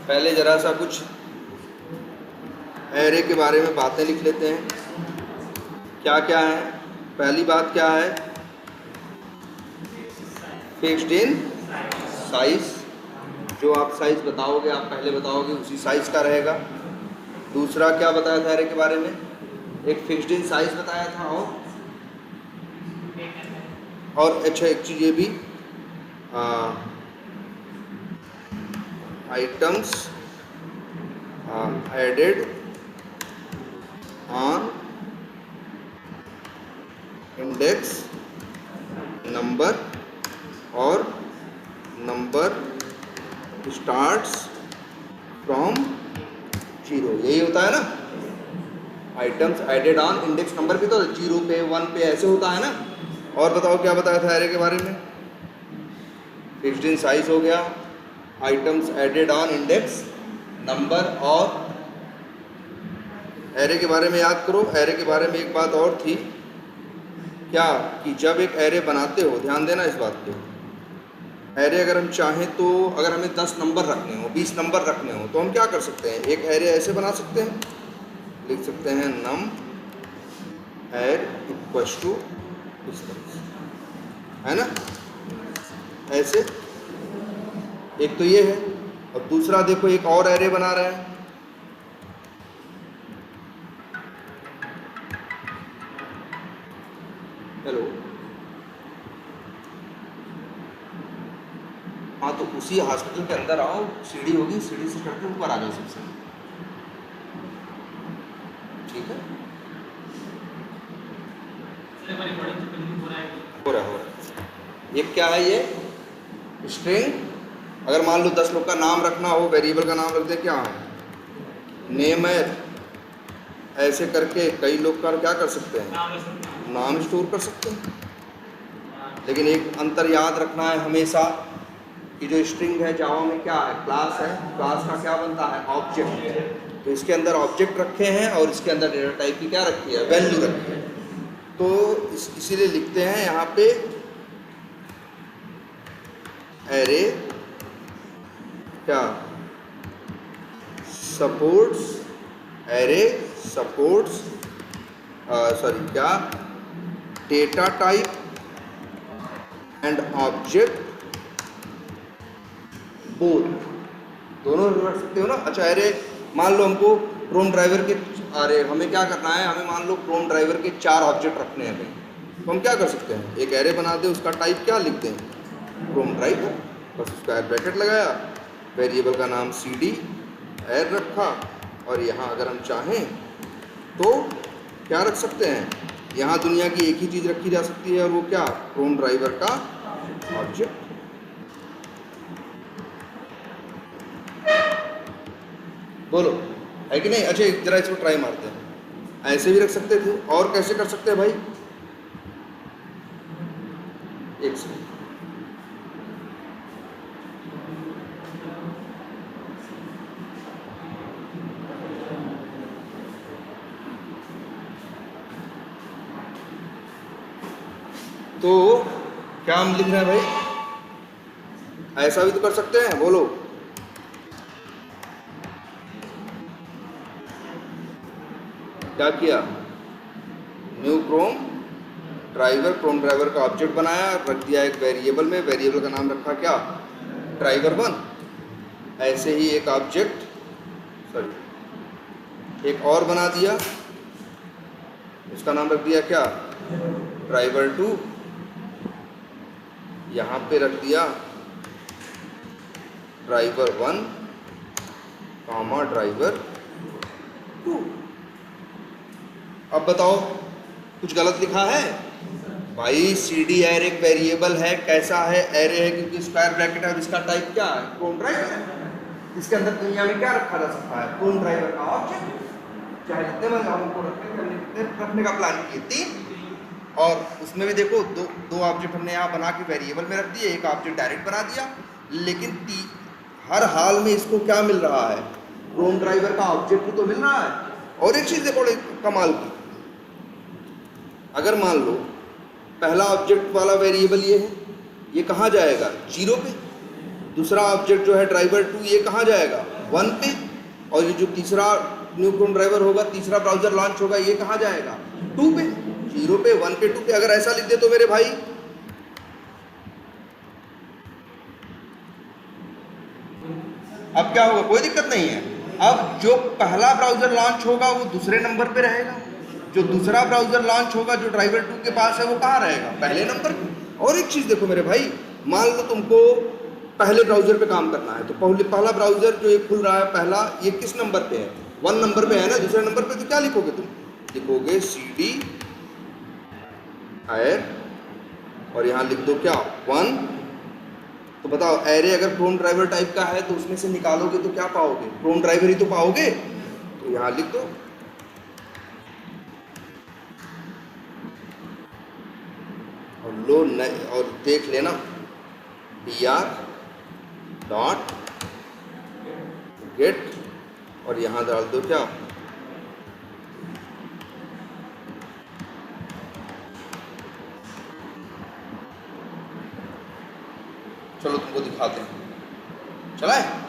पहले ज़रा सा कुछ एरे के बारे में बातें लिख लेते हैं। क्या क्या है? पहली बात क्या है? Fixed in size. जो आप साइज बताओगे, आप पहले बताओगे, उसी साइज का रहेगा। दूसरा क्या बताया था एरे के बारे में? एक फिक्स्ड इन साइज बताया था। और अच्छा एक चीज़ ये भी, items added on index number और नंबर स्टार्ट्स फ्रॉम 0। यही होता है ना, items added on index number भी तो 0 पे 1 पे ऐसे होता है ना। और बताओ क्या बताया था एरे के बारे में? फिक्स्ड इन साइज हो गया, items added on index number. और एरे के बारे में याद करो, एरे के बारे में एक बात और थी क्या, कि जब एक एरे बनाते हो, ध्यान देना इस बात पे, एरे अगर हम चाहें तो अगर हमें 10 नंबर रखने हो, 20 नंबर रखने हो, तो हम क्या कर सकते हैं? एक एरे ऐसे बना सकते हैं, लिख सकते हैं नम एड इक्वल्स टू इस तरह से, है ना, ऐसे। एक तो ये है। और दूसरा देखो, एक और एरे बना रहे हैं। हेलो, हाँ, तो उसी हॉस्पिटल के अंदर आओ, सीढ़ी होगी, सीढ़ी से चढ़ के ऊपर आ जाओ सबसे, ठीक है? हो रहा है। ये क्या है? ये स्ट्रिंग। अगर मान लो 10 लोग का नाम रखना हो, वेरिएबल का नाम रख दे, क्या है? नेम है। ऐसे करके कई लोग का क्या कर सकते हैं? नाम स्टोर कर सकते हैं। लेकिन एक अंतर याद रखना है हमेशा कि जो स्ट्रिंग है जावा में क्या है? क्लास है। क्लास का क्या बनता है? ऑब्जेक्ट। तो इसके अंदर ऑब्जेक्ट रखे हैं और इसके अंदर डेटा टाइप की क्या रखी है? वैल्यू रखी है। तो इसीलिए लिखते हैं यहाँ पे एरे क्या सपोर्ट्स, एरे सपोर्ट्स क्या data type and object both, दोनों रख सकते हो ना। अच्छा, एरे मान लो हमको क्रोम ड्राइवर के, अरे हमें क्या करना है, हमें मान लो क्रोम ड्राइवर के 4 ऑब्जेक्ट रखने हैं, तो हम क्या कर सकते हैं? एक एरे बना दे, उसका टाइप क्या लिखते हैं? क्रोम ड्राइवर, बस उसका ब्रैकेट लगाया, वेरिएबल का नाम cd एर रखा, और यहाँ अगर हम चाहें तो क्या रख सकते हैं? यहाँ दुनिया की एक ही चीज़ रखी जा सकती है, और वो क्या? क्रोम ड्राइवर का ऑब्जेक्ट। बोलो, है कि नहीं? अच्छा, एक जरा इसको ट्राई मारते हैं। ऐसे भी रख सकते थे, और कैसे कर सकते हैं भाई? एक सेकंड, तो क्या हम लिख रहे हैं भाई? ऐसा भी तो कर सकते हैं, बोलो। क्या किया? न्यू क्रोम ड्राइवर का ऑब्जेक्ट बनाया, रख दिया एक वेरिएबल में, वेरिएबल का नाम रखा क्या? ड्राइवर1। ऐसे ही एक ऑब्जेक्ट, एक और बना दिया, उसका नाम रख दिया क्या? ड्राइवर2। यहाँ पे रख दिया ड्राइवर1 कामा ड्राइवर2। अब बताओ, कुछ गलत लिखा है भाई? cd एरे एक वेरिएबल है, कैसा है? एरे है क्योंकि स्क्वायर ब्रैकेट है, और इसका टाइप क्या है? क्रोम ड्राइवर है। इसके अंदर दुनिया में क्या रखा जा सकता है? क्रोम ड्राइवर का ऑब्जेक्ट। चाहे जितने मैंने हमको रखने का प्लान किए 3, और उसमें भी देखो दो ऑब्जेक्ट हमने यहाँ बना के वेरिएबल में रख दिए, एक ऑब्जेक्ट डायरेक्ट बना दिया। लेकिन हर हाल में इसको क्या मिल रहा है? क्रोम ड्राइवर का ऑब्जेक्ट तो मिल रहा है। और एक चीज़ देखो कमाल की, अगर मान लो पहला ऑब्जेक्ट वाला वेरिएबल ये है, ये कहाँ जाएगा? 0 पे। दूसरा ऑब्जेक्ट जो है ड्राइवर2, ये कहाँ जाएगा? 1 पे, और ये जो तीसरा न्यू क्रोम ड्राइवर होगा, तीसरा ब्राउजर लॉन्च होगा, ये कहाँ जाएगा 2 पे, 0 पे, 1 पे, 2 पे। अगर ऐसा लिख दे तो मेरे भाई अब क्या होगा, कोई दिक्कत नहीं है। अब जो पहला ब्राउजर लॉन्च होगा वो दूसरे नंबर पे रहेगा, जो दूसरा ब्राउजर लॉन्च होगा जो ड्राइवर 2 के पास है वो कहाँ रहेगा, पहले नंबर पे। और एक चीज़ देखो मेरे भाई, मान लो तुमको पहले ब्राउजर पे काम करना है, तो पहला ब्राउजर जो ये खुल रहा है पहला, ये किस नंबर पे है, 1 नंबर पे है ना। दूसरे नंबर पे तो क्या लिखोगे तुम, लिखोगे cd air और यहाँ लिख दो क्या 1। तो बताओ एरे अगर क्रोम ड्राइवर टाइप का है तो उसमें से निकालोगे तो क्या पाओगे, क्रोम ड्राइवर ही तो पाओगे। तो यहाँ लिख दो और लो और देख लेना br डॉट गेट और यहाँ डाल दो क्या चलो तुमको दिखाते हैं, चला है।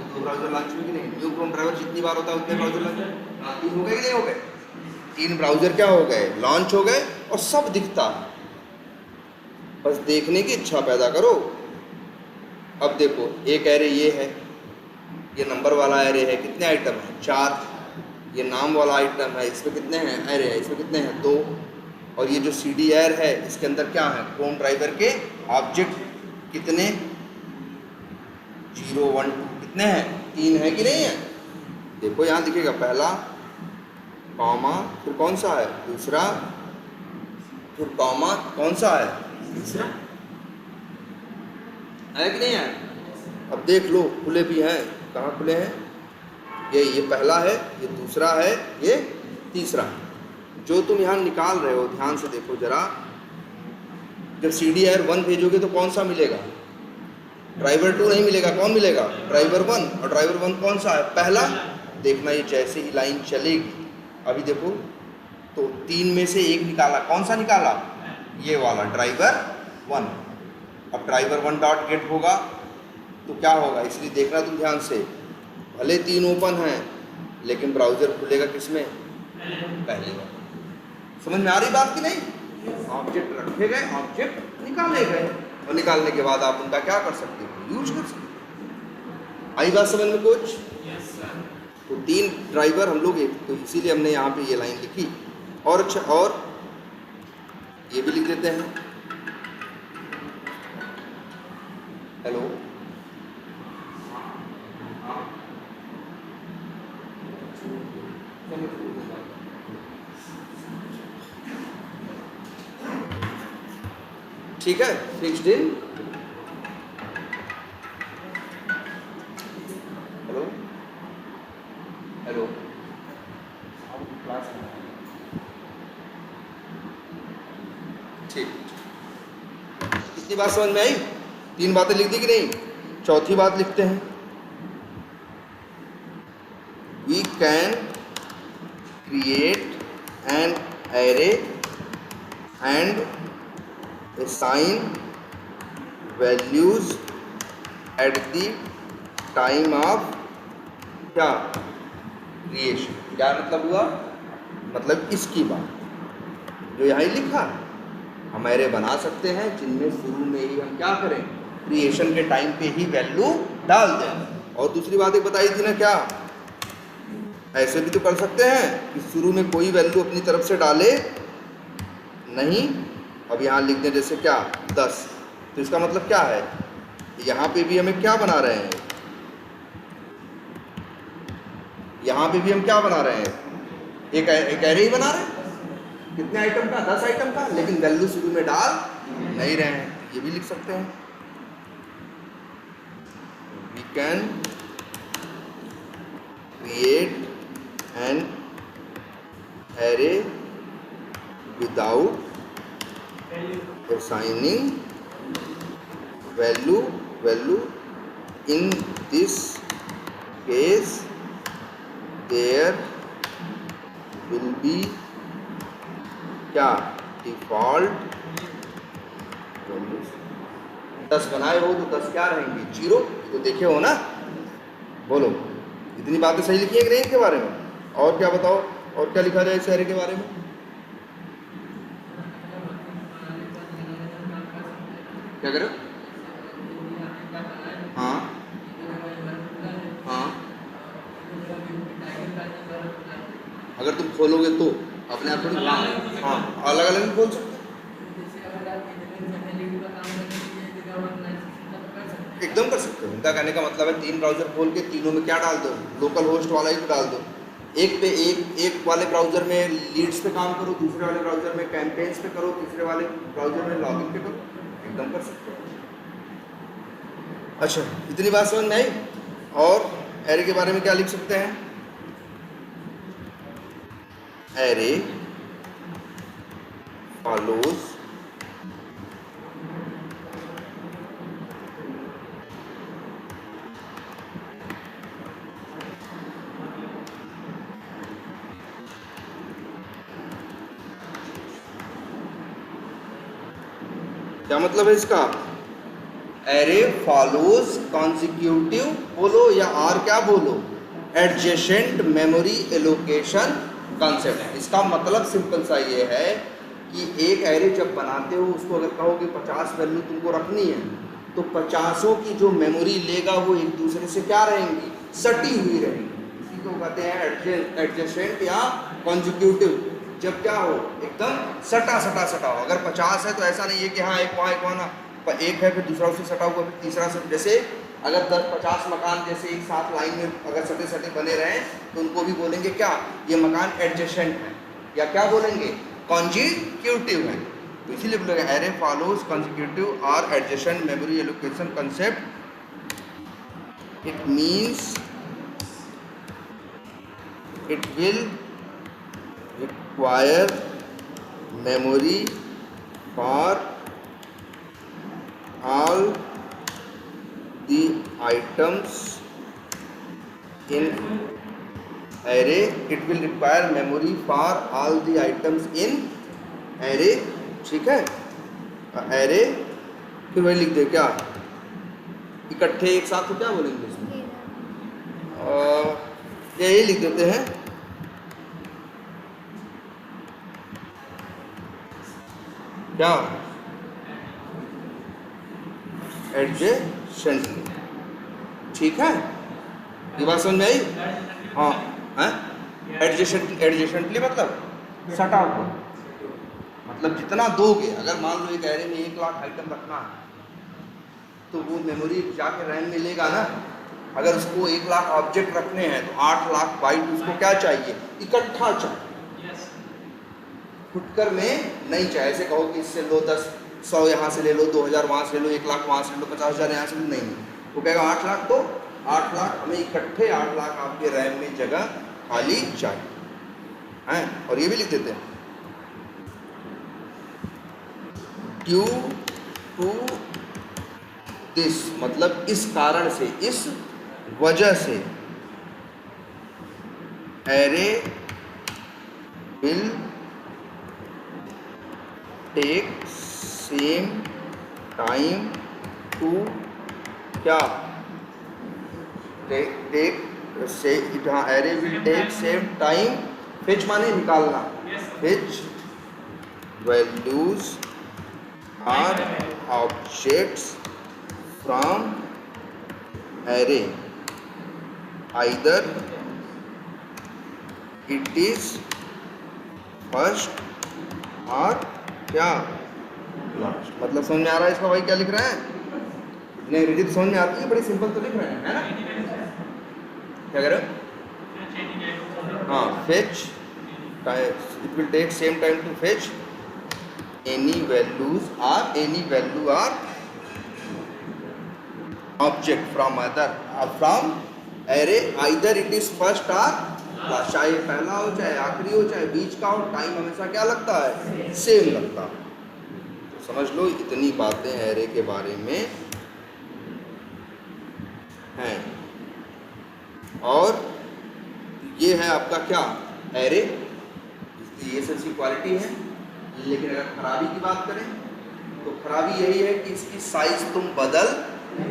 दो ब्राउजर लॉन्च हुए कि नहीं, न्यू क्रोम ड्राइवर जितनी बार होता है उतने ब्राउजर लॉन्च हो गए कि नहीं हो गए, 3 ब्राउजर क्या हो गए, लॉन्च हो गए और सब दिखता है, बस देखने की इच्छा पैदा करो। अब देखो एक एरे ये है, ये नंबर वाला एरे है, कितने आइटम है 4, ये नाम वाला आइटम है, इसमें कितने हैं एरे है, इसमें कितने हैं 2, और ये जो cd air है इसके अंदर क्या है, क्रोम ड्राइवर के ऑब्जेक्ट कितने 0 1 2 कितने हैं 3 है कि नहीं है। देखो यहाँ दिखेगा पहला कॉमा, फिर कौन सा है दूसरा, फिर कॉमा कौन सा है तीसरा, है कि नहीं है। अब देख लो खुले भी हैं, कहाँ खुले हैं, ये पहला है, ये दूसरा है, ये तीसरा। जो तुम यहाँ निकाल रहे हो ध्यान से देखो जरा, जब cd air 1 भेजोगे तो कौन सा मिलेगा, ड्राइवर 2 नहीं मिलेगा, कौन मिलेगा ड्राइवर 1, और ड्राइवर 1 कौन सा है पहला। देखना ये जैसे ही लाइन चलेगी, अभी देखो तो 3 में से एक निकाला, कौन सा निकाला, ये वाला ड्राइवर 1। अब ड्राइवर 1 डॉट गेट होगा तो क्या होगा, इसलिए देखना तुम ध्यान से, भले 3 ओपन हैं लेकिन ब्राउजर खुलेगा किसमें, पहले वाला। समझ में आ रही बात कि नहीं, ऑब्जेक्ट रखे गए, ऑब्जेक्ट निकाले गए, और निकालने के बाद आप उनका क्या कर सकते हो, यूज कर सकते हो। आई बात समझ में कुछ। तो 3 ड्राइवर हम लोग, तो इसीलिए हमने यहाँ पे ये लाइन लिखी। और अच्छा, और ये भी लिख देते हैं, हेलो ठीक है, फिक्स्ड इन, हेलो हेलो ठीक। कितनी बात समझ में आई, 3 बातें लिख दी कि नहीं। चौथी बात लिखते हैं, we can create an array and assign values at the time of क्या क्रिएशन। क्या मतलब हुआ, मतलब इसकी बात जो यहाँ लिखा है, हम एरे बना सकते हैं जिनमें शुरू में ही हम क्या करें, क्रिएशन के टाइम पे ही वैल्यू डाल दें। और दूसरी बात एक बताई थी ना, क्या ऐसे भी तो कर सकते हैं कि शुरू में कोई वैल्यू अपनी तरफ से डाले नहीं। अब यहाँ लिख दें जैसे क्या 10, तो इसका मतलब क्या है, यहाँ पे भी हमें क्या बना रहे हैं, यहाँ पे भी हम क्या bना रहे हैं, एक एरे ही बना रहे हैं, कितने आइटम का, 10 आइटम का, लेकिन वैल्यू शुरू में डाल नहीं रहे हैं। ये भी लिख सकते हैं, we can create an array without assigning value in this case there will be क्या डिफॉल्ट 10 बनाए हो तो 10 क्या रहेंगे 0, तो देखे हो ना। बोलो इतनी बातें सही लिखी है कि नहीं इनके बारे में? और क्या बताओ, और क्या लिखा जाए इस एरे के बारे में? क्या करो? हाँ हाँ, अगर तुम खोलोगे तो अपने आप थोड़ी, हाँ अलग अलग भी खोल सकते हो, एकदम कर सकते हो। उनका कहने का मतलब है 3 ब्राउज़र खोल के तीनों में क्या डाल दो, लोकल होस्ट वाला ही तो डाल दो। एक पे एक वाले ब्राउज़र में लीड्स पे काम करो, दूसरे वाले ब्राउज़र में कैंपेन्स पे करो, तीसरे वाले ब्राउज़र में लॉगिन पे करो, एकदम कर सकते हो। अच्छा इतनी बात समझ में आई। और एरे के बारे में क्या लिख सकते हैं? एरे फॉलोज क्या मतलब है इसका? एरे फॉलोज कॉन्सिक्यूटिव बोलो या और क्या बोलो, एडजेसेंट मेमोरी एलोकेशन कॉन्सेप्ट। इसका मतलब सिंपल सा ये है कि एक एरे जब बनाते हो उसको अगर कहोगे 50 वैल्यू तुमको रखनी है तो 50 की जो मेमोरी लेगा वो एक दूसरे से क्या रहेंगी, सटी हुई रहेंगी। इसी को कहते हैं एडजेसेंट या कॉन्सिक्यूटिव। जब क्या हो एकदम सटा सटा सटा हो। अगर 50 है तो ऐसा नहीं है कि हाँ एक वहाँ ना, पर एक है फिर दूसरा उससे सटा हुआ फिर तीसरा से, जैसे अगर 10-50 मकान जैसे एक साथ लाइन में अगर सटे सटे बने रहें तो उनको भी बोलेंगे क्या, ये मकान एडजेसेंट है, या क्या बोलेंगे, कॉन्जिक्यूटिव है। तो इसीलिए बोलेंगे एरे फॉलोज कॉन्जिक्यूटिव और adjacent memory allocation concept. It means it will require memory for all the items in array. It will require memory for all the items in array। ठीक है, array फिर वही लिख दे क्या, इकट्ठे एक साथ तो क्या बोलेंगे इसमें, यही लिख देते हैं क्या, एडजेसेंटली। ठीक है, ये बात समझ में आई? हाँ हैं, एडजेसेंटली मतलब सटा हुआ, मतलब जितना दोगे, अगर मान लो एक एरे में 1 लाख आइटम रखना है तो वो मेमोरी जाके रैम में लेगा ना। अगर उसको 1 लाख ऑब्जेक्ट रखने हैं तो 8 लाख बाइट उसको क्या चाहिए, इकट्ठा चाहिए, फुटकर में नहीं चाहिए। ऐसे कहो कि इससे लो 100 यहाँ से ले लो, 2000 वहाँ से ले लो, 1 लाख वहाँ से ले लो, 50,000 यहाँ से ले लो, नहीं। वो कहेगा 8 लाख, तो 8 लाख हमें इकट्ठे 8 लाख आपके रैम में जगह खाली चाहिए हैं। और ये भी लिख देते हैं ड्यू टू दिस, मतलब इस कारण से, इस वजह से array will take same time to क्या, टेक से, हाँ array will take same time, fetch माने निकालना, fetch values or objects from array either it is first और क्या लास्ट। मतलब समझ में आ रहा है इसका भाई क्या लिख रहा है? इतनी अंग्रेजी तो समझ में आती है, बड़ी सिंपल तो लिख रहे हैं, है ना? क्या कह रहे हो? हाँ, fetch, it will take same time to fetch any values or, any value or object from other, from array either it is first और, चाहे पहला हो चाहे आखिरी हो चाहे बीच का हो, टाइम हमेशा क्या लगता है, सेम लगता है। तो समझ लो इतनी बातें एरे के बारे में हैं। और ये है आपका क्या, एरे, ये सबसे क्वालिटी है। लेकिन अगर खराबी की बात करें तो खराबी यही है कि इसकी साइज तुम बदल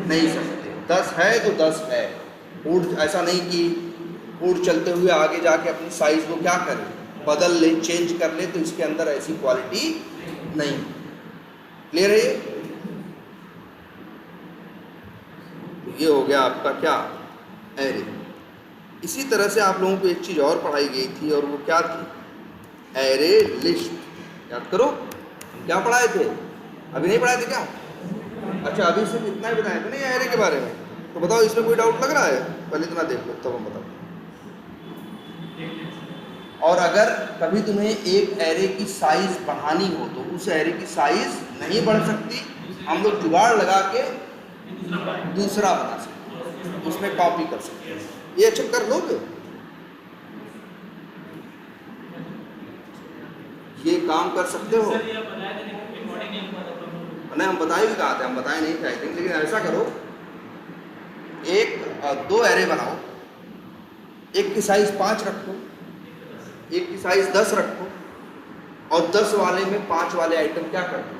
नहीं सकते। 10 है तो 10 है, कोड ऐसा नहीं कि कोड चलते हुए आगे जाके अपनी साइज को क्या करे, बदल ले, चेंज कर ले, तो इसके अंदर ऐसी क्वालिटी नहीं। क्लियर है ये? तो ये हो गया आपका क्या, एरे। इसी तरह से आप लोगों को एक चीज़ और पढ़ाई गई थी, और वो क्या थी, एरे लिस्ट। याद करो क्या पढ़ाए थे, अभी नहीं पढ़ाए थे क्या? अच्छा, अभी सिर्फ इतना ही बताया था नहीं एरे के बारे में। तो बताओ इसमें कोई डाउट लग रहा है? पहले इतना देख लो तब हम बताओ। और अगर कभी तुम्हें एक एरे की साइज बढ़ानी हो तो उस एरे की साइज नहीं बढ़ सकती, हम लोग जुगाड़ लगा के दूसरा बना सकते हैं, उसमें कॉपी कर सकते हैं। ये अच्छा कर लोगे, ये काम कर सकते हो? नहीं, हम बताए भी कहा थे, हम बताए नहीं थे, लेकिन ऐसा करो, दो एरे बनाओ, एक की साइज 5 रखो, एक की साइज 10 रखो, और 10 वाले में 5 वाले आइटम क्या कर दो,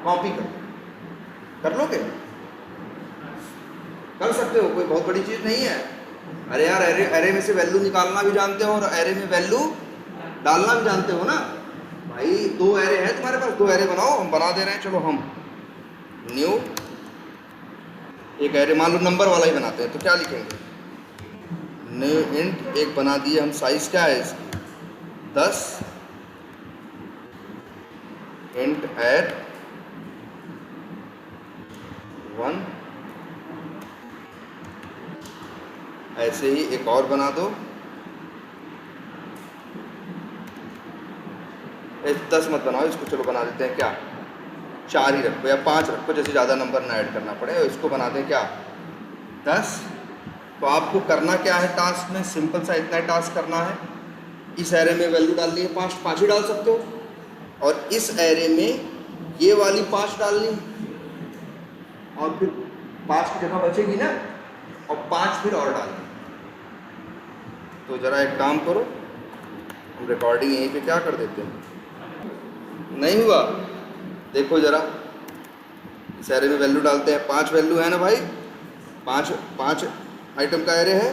कॉपी कर लोगे? कर सकते हो, कोई बहुत बड़ी चीज़ नहीं है। अरे यार, एरे में से वैल्यू निकालना भी जानते हो और एरे में वैल्यू डालना भी जानते हो ना भाई। 2 एरे है तुम्हारे पास, 2 एरे बनाओ, हम बना दे रहे हैं। चलो हम न्यू एक एरे, मान लो नंबर वाला ही बनाते हैं, तो क्या लिखेंगे, न्यू इंट एक बना दिए हम, साइज क्या है इसकी 10, इंट एड 1। ऐसे ही एक और बना दो, 10 मत बनाओ इसको, चलो बना देते हैं क्या, 4 ही रखो या 5 रखो, जैसे ज़्यादा नंबर ना ऐड करना पड़े। और इसको बना दें क्या, 10। तो आपको करना क्या है टास्क में, सिंपल सा इतना टास्क करना है, इस एरे में वैल्यू डालनी है 5 ही डाल सकते हो, और इस एरे में ये वाली 5 डालनी, और फिर 5 की जगह बचेगी ना, और 5 फिर और डालनी। तो ज़रा एक काम करो, हम रिकॉर्डिंग यहीं पे क्या कर देते हैं, नहीं हुआ, देखो ज़रा, इस एरे में वैल्यू डालते हैं, 5 वैल्यू है ना भाई, 5 आइटम का एरे है।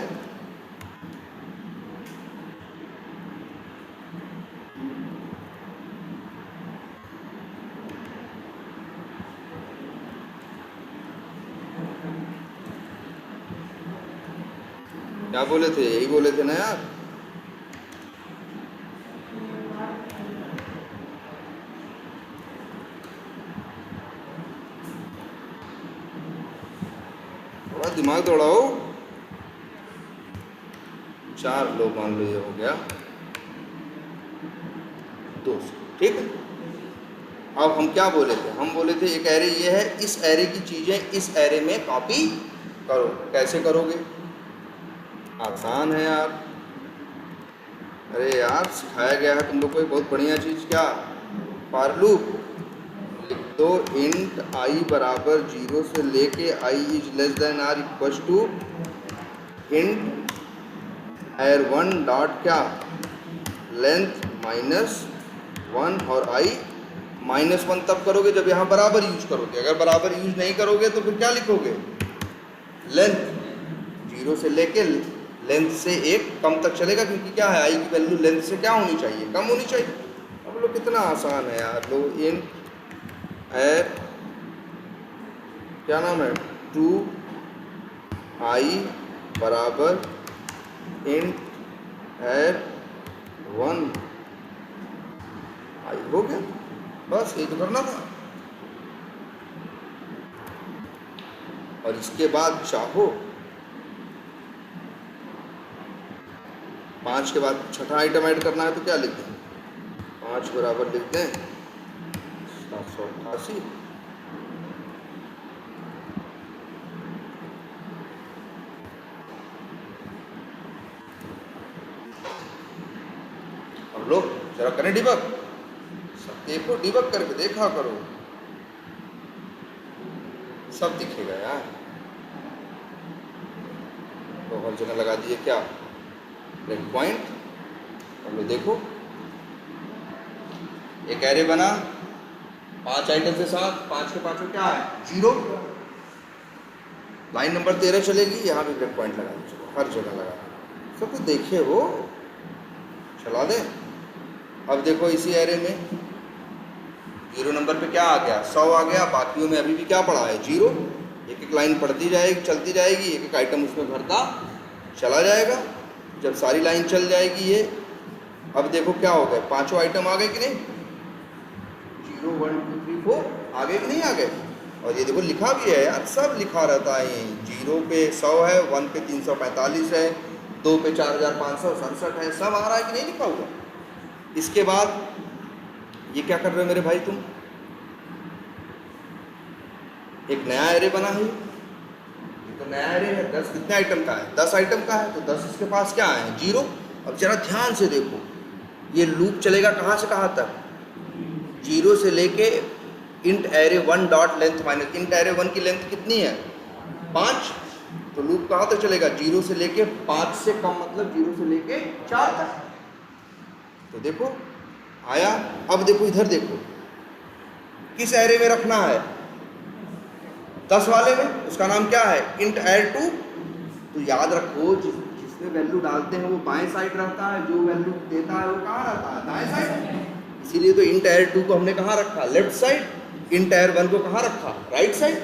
क्या बोले थे, यही बोले थे ना यार। थोड़ा दिमाग दौड़ाओ। 4 लोग मान लो, ये हो गया 200, ठीक है। अब हम क्या बोले थे, हम बोले थे एक एरे ये है, इस एरे की चीज़ें इस एरे में कॉपी करो। कैसे करोगे, आसान है यार। अरे यार, सिखाया गया है तुम लोग को एक बहुत बढ़िया चीज़, क्या, फॉर लूप। लिख दो इंट आई बराबर 0 से लेके I is less than or equal to int एयर 1 डॉट क्या, लेंथ -1 और आई -1 तब करोगे जब यहाँ बराबर यूज करोगे। अगर बराबर यूज नहीं करोगे तो फिर क्या लिखोगे, लेंथ 0 से लेके लेंथ से 1 कम तक चलेगा, क्योंकि क्या है, आई की वैल्यू लेंथ से क्या होनी चाहिए, कम होनी चाहिए। अब लोग कितना आसान है यार, लो इंट एयर क्या नाम है 2 आई बराबर इंट एयर 1 आई, हो गया, बस यही तो करना था। और इसके बाद चाहो 5 के बाद छठा आइटम ऐड करना है, तो क्या लिख दें, 5 बराबर लिख दें 788। अब लोग जरा करें डिबग, सब देखो, डिबग करके देखा करो, सब दिखेगा यार। तो हर जगह लगा दिए क्या, ब्रेक पॉइंट। अब लो देखो, एक एरे बना 5 आइटम के साथ, 5 के पाँचों क्या है 0। लाइन नंबर 13 चलेगी, यहाँ भी ब्रेक पॉइंट लगा दीजिए, हर जगह लगा सब कुछ देखे हो, चला दे। अब देखो इसी एरे में 0 नंबर पे क्या आ गया 100 आ गया, बाकियों में अभी भी क्या पड़ा है 0। एक एक लाइन पढ़ती जाएगी, चलती जाएगी, एक एक आइटम उसमें भरता चला जाएगा। जब सारी लाइन चल जाएगी ये, अब देखो क्या हो गया, पांचों आइटम आ गए कि नहीं, 0 1 2 3 4 आ गए कि नहीं आ गए। और ये देखो लिखा भी है यार, सब लिखा रहता है। 0 पे 100 है, 1 पे 345 है, 2 पे 4567 है, सब आ रहा है कि नहीं लिखा हुआ। इसके बाद ये क्या कर रहे हो मेरे भाई तुम, एक नया एरे बना है, ये तो नया एरे है। 10 कितने आइटम का है 10 आइटम का है, तो 10 इसके पास क्या है 0। अब जरा ध्यान से देखो, ये लूप चलेगा कहाँ से कहाँ तक, 0 से लेके int array 1 dot length minus int array 1 की लेंथ कितनी है 5, तो लूप कहाँ तक चलेगा 0 से लेके 5 से कम, मतलब 0 से लेके 4 तक। तो देखो आया। अब देखो इधर देखो, किस एरे में रखना है 10 वाले में, उसका नाम क्या है इंट एड 2। तो याद रखो जिसमें वैल्यू डालते हैं वो बाएं साइड रहता है, जो वैल्यू देता है वो कहाँ रहता है दाएं साइड। इसीलिए तो इंट एड 2 को हमने कहाँ रखा लेफ्ट साइड, इंट एड 1 को कहाँ रखा राइट साइड।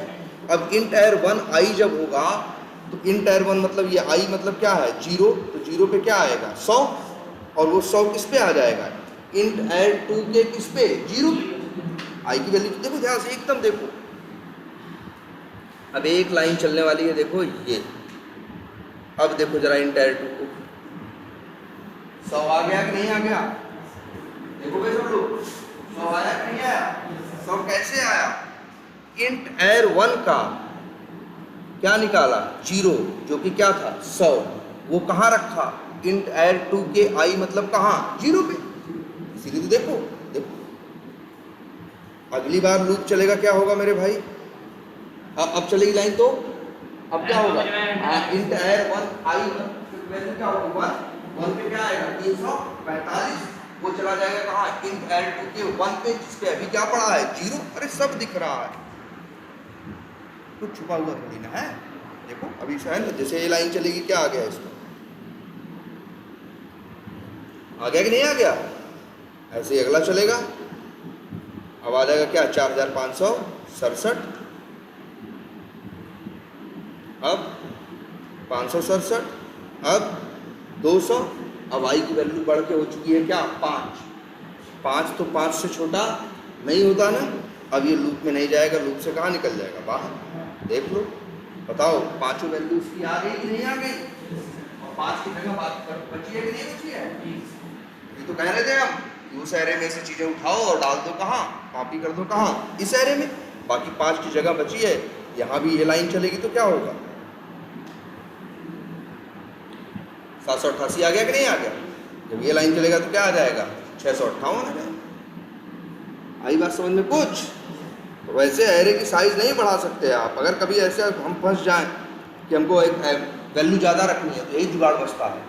अब इंट एड 1 आई जब होगा तो इंट एड 1 मतलब ये आई मतलब क्या है 0, तो 0 पे क्या आएगा 100, और वो 100 किस पे आ जाएगा इंट एड 2 के किस पे 0। आई की वैल्यू देखो ध्यान से एकदम देखो। अब एक लाइन चलने वाली है देखो ये, अब देखो जरा इंट एड 2 को 100 आ गया कि नहीं आ गया, देखो भाई सब लोग 100 आया कि नहीं आया। 100 कैसे आया, इंट एड 1 का क्या निकाला 0, जो कि क्या था 100, वो कहाँ रखा इंट एड 2 के आई मतलब कहाँ 0 पे। इसीलिए तो देखो अगली बार लूप चलेगा क्या होगा मेरे भाई, अब चलेगी लाइन तो अब क्या होगा इंट एड 1 आई वैल्यू क्या होगी 1 पे क्या आएगा 345, वो चला जाएगा कहाँ इंट एड 2 के 1 पे, जिसपे अभी क्या पड़ा है 0। अरे सब दिख रहा है, कुछ छुपा हुआ थोड़ी ना है। देखो अभी शायद जैसे ये लाइन चलेगी क्या आ गया इसको, आ गया कि नहीं आ गया, ऐसे ही अगला चलेगा। अब आ जाएगा क्या 4567, अब 567, अब 200, अब आई की वैल्यू बढ़ के हो चुकी है क्या 5 तो 5 से छोटा नहीं होता ना। अब ये लूप में नहीं जाएगा, लूप से कहाँ निकल जाएगा बाहर। देख लो बताओ पांचों वैल्यू उसकी आ गई कि नहीं आ गई, और 5 की जगह बची है कि नहीं बची है। ये तो कह रहे थे हम उस एरे में से चीजें उठाओ और डाल दो कहाँ, कॉपी कर दो कहाँ इस एरे में, बाकी 5 की जगह बची है। यहाँ भी ये लाइन चलेगी तो क्या होगा 788 आ गया कि नहीं आ गया। जब ये लाइन चलेगा तो क्या आ जाएगा 658 आ जाएगा। आई बात समझ में कुछ। तो वैसे एरे की साइज नहीं बढ़ा सकते आप, अगर कभी ऐसे हम फंस जाएं कि हमको एक वैल्यू ज़्यादा रखनी है तो यही जुगाड़ बचता है,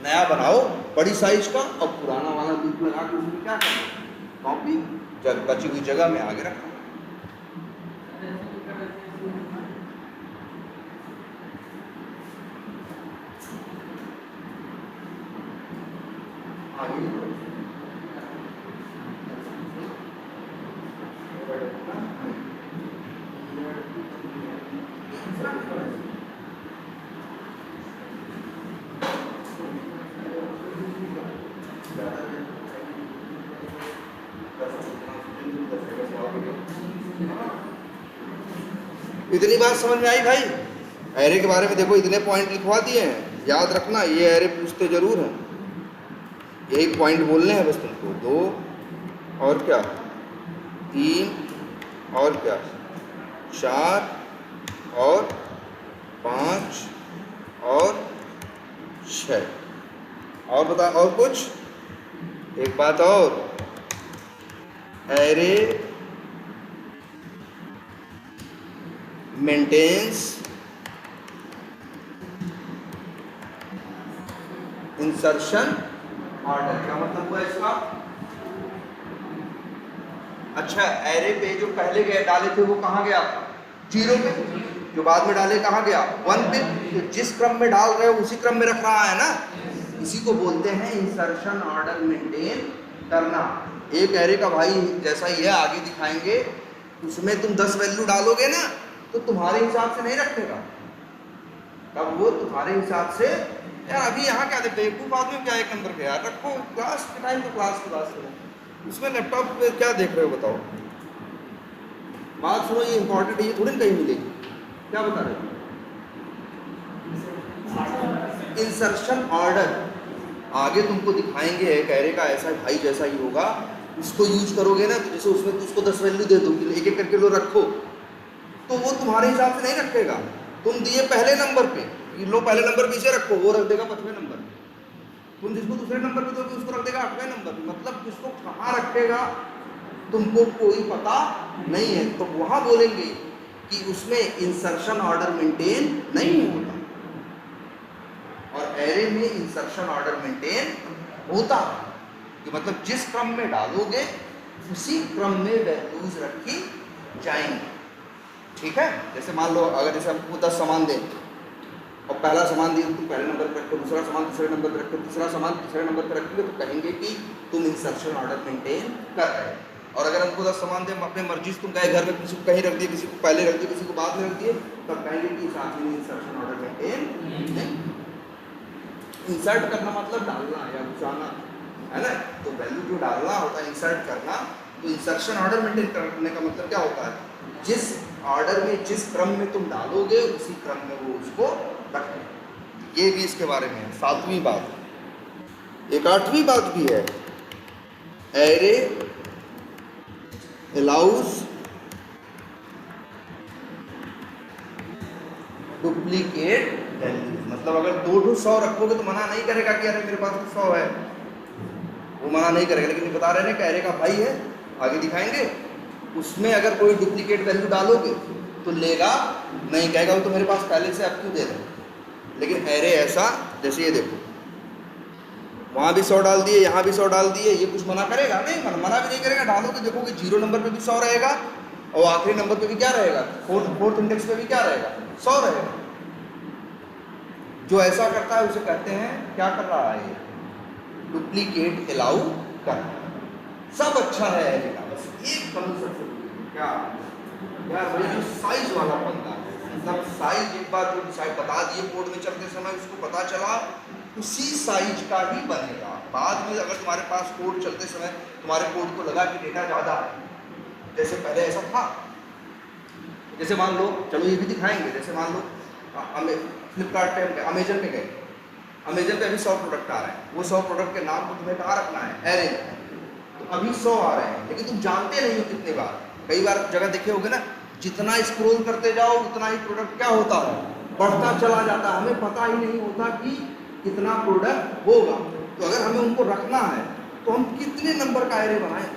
नया बनाओ बड़ी साइज का और पुराना वाला लूप लगा के उसमें क्या करना कॉपी जब बची हुई जगह में आगे रखना। इतनी बात समझ में आई भाई। एरे के बारे में देखो इतने पॉइंट लिखवा दिए हैं, याद रखना ये एरे पूछते जरूर हैं, यही पॉइंट बोलने हैं बस तुमको। 2 और क्या 3 और क्या 4 और 5 और 6 और बता और कुछ एक बात और, एरे मेंटेन्स इंसर्शन ऑर्डर। क्या मतलब हुआ इसका, अच्छा, एरे पे जो पहले गए डाले थे वो कहाँ गया? 0 पे। जो बाद में डाले कहाँ गया? 1 पे। तो जिस क्रम में डाल रहे हो उसी क्रम में रख रहा है ना, इसी को बोलते हैं इंसर्शन ऑर्डर मेंटेन करना। एक एरे का भाई जैसा ही है, आगे दिखाएंगे, उसमें तुम 10 वैल्यू डालोगे ना तो तुम्हारे हिसाब से नहीं रखेगा, तब वो तुम्हारे हिसाब से। यार अभी यहाँ क्या देखते हैं, बेवकूफ आदमी क्या 1 नंबर पे, यार रखो क्लास के टाइम तो क्लास करो, उसमें लैपटॉप पे क्या देख रहे हो बताओ। बात सुनो, ये इंपॉर्टेंट है, ये थोड़ी कहीं मिलेगी। क्या बता रहे हो? इंसर्शन ऑर्डर आगे तुमको दिखाएंगे, एक एरे का ऐसा भाई जैसा ही होगा, उसको यूज करोगे ना तो जैसे उसमें तो उसको 10 वैल्यू दे दो, एक एक करके लो रखो, तो वो तुम्हारे हिसाब से नहीं रखेगा। तुम दिए पहले नंबर पे, लो पहले नंबर पे इसे रखो, वो रख देगा 5वें नंबर पे। तुम जिसको दूसरे नंबर पे दोगे उसको रख देगा 8वें नंबर पे। मतलब किसको कहाँ रखेगा तुमको कोई पता नहीं है, तो वहां बोलेंगे कि उसमें इंसर्शन ऑर्डर मेंटेन नहीं होता, और एरे में इंसर्शन ऑर्डर मेंटेन होता है। कि मतलब जिस क्रम में डालोगे उसी क्रम में वैल्यूज रखी जाएंगी। ठीक है, जैसे मान लो अगर जैसे हमको 10 सामान दें और पहला सामान दिए तुम पहले नंबर पर रखो, दूसरा सामान दूसरे नंबर पर रखो, तीसरा सामान तीसरे नंबर पर रखोगे, तो कहेंगे कि तुम इंसर्शन ऑर्डर मेंटेन कर रहे हो। और अगर हमको 10 सामान दें अपने मर्जी से तुम गए घर में, किसी को कहीं रख दिए, किसी को पहले रख दिए, किसी को बाद में रख दिए, तब कहेंगे कि इस आदमी ने इंसर्शन ऑर्डर मेंटेन नहीं। इंसर्ट करना मतलब डालना या घुसाना है ना, तो वैल्यू जो डालना होता है इंसर्ट करना, तो इंसर्शन ऑर्डर मेंटेन करने का मतलब क्या होता है, जिस ऑर्डर में जिस क्रम में तुम डालोगे उसी क्रम में वो उसको रखें। ये भी इसके बारे में है। 7वीं बात। एक 8वीं बात भी है, एरे अलाउज डुप्लीकेट वैल्यूज। मतलब अगर 200 रखोगे तो मना नहीं करेगा कि अरे मेरे पास तो 100 है, वो मना नहीं करेगा। लेकिन बता रहे हैं कि एरे का भाई है, आगे दिखाएंगे, उसमें अगर कोई डुप्लीकेट वैल्यू डालोगे तो लेगा नहीं, कहेगा वो तो मेरे पास पहले से, अब क्यों दे रहे। लेकिन एरे ऐसा, जैसे ये देखो वहाँ भी 100 डाल दिए, यहाँ भी 100 डाल दिए, ये कुछ मना करेगा नहीं, मना भी नहीं करेगा। डालोगे देखोगे 0 नंबर पे भी 100 रहेगा और आखिरी नंबर पे भी क्या रहेगा, फोर्थ इंडेक्स पे भी क्या रहेगा, 100 रहेगा। जो ऐसा करता है उसे कहते हैं, क्या कर रहा है ये, डुप्लीकेट अलाउ करना। सब अच्छा है एरे का, बस एक कमी सबसे क्या यार भाई, जो साइज वाला बंदा है, मतलब साइज एक बार जो डिसाइड बता दिए कोड में चलते समय, उसको पता चला उसी साइज का ही बनेगा। बाद में अगर तुम्हारे पास कोड चलते समय तुम्हारे कोड को लगा कि डेटा ज़्यादा है, जैसे पहले ऐसा था, जैसे मान लो, चलो ये भी दिखाएंगे, जैसे मान लो हमें फ्लिपकार्ट पे, अमेजन पे गए, अमेजन पे अभी 100 प्रोडक्ट आ रहे हैं, वो 100 प्रोडक्ट के नाम को तुम्हें कहाँ रखना है, एरे। तो अभी 100 आ रहे हैं, लेकिन तुम जानते नहीं हो कितने बार, कई बार जगह देखे होगे ना, जितना स्क्रॉल करते जाओ उतना ही प्रोडक्ट क्या होता है, बढ़ता चला जाता है, हमें पता ही नहीं होता कि कितना प्रोडक्ट होगा। तो अगर हमें उनको रखना है तो हम कितने नंबर का एरे बनाएं,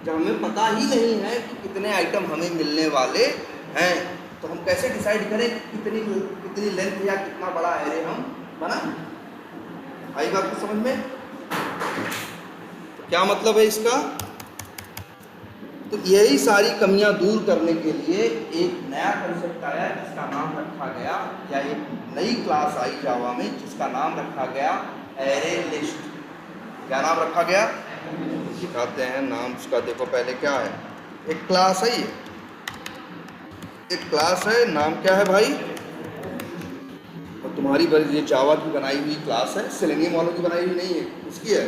जब हमें पता ही नहीं है कि कितने आइटम हमें मिलने वाले हैं, तो हम कैसे डिसाइड करें कितनी लेंथ या कितना बड़ा एरे हम बनाएं। आई बात को समझ में? क्या मतलब है इसका? तो यही सारी कमियां दूर करने के लिए एक नया कंसेप्ट आया जिसका नाम रखा गया, या एक नई क्लास आई जावा में जिसका नाम रखा गया एरे लिस्ट। क्या नाम रखा गया? दिखाते हैं नाम उसका, देखो पहले क्या है, एक क्लास है, ये एक क्लास है, नाम क्या है भाई, और तुम्हारी ये जावा की बनाई हुई क्लास है, सेलेनियम वालों की बनाई हुई नहीं है, उसकी है,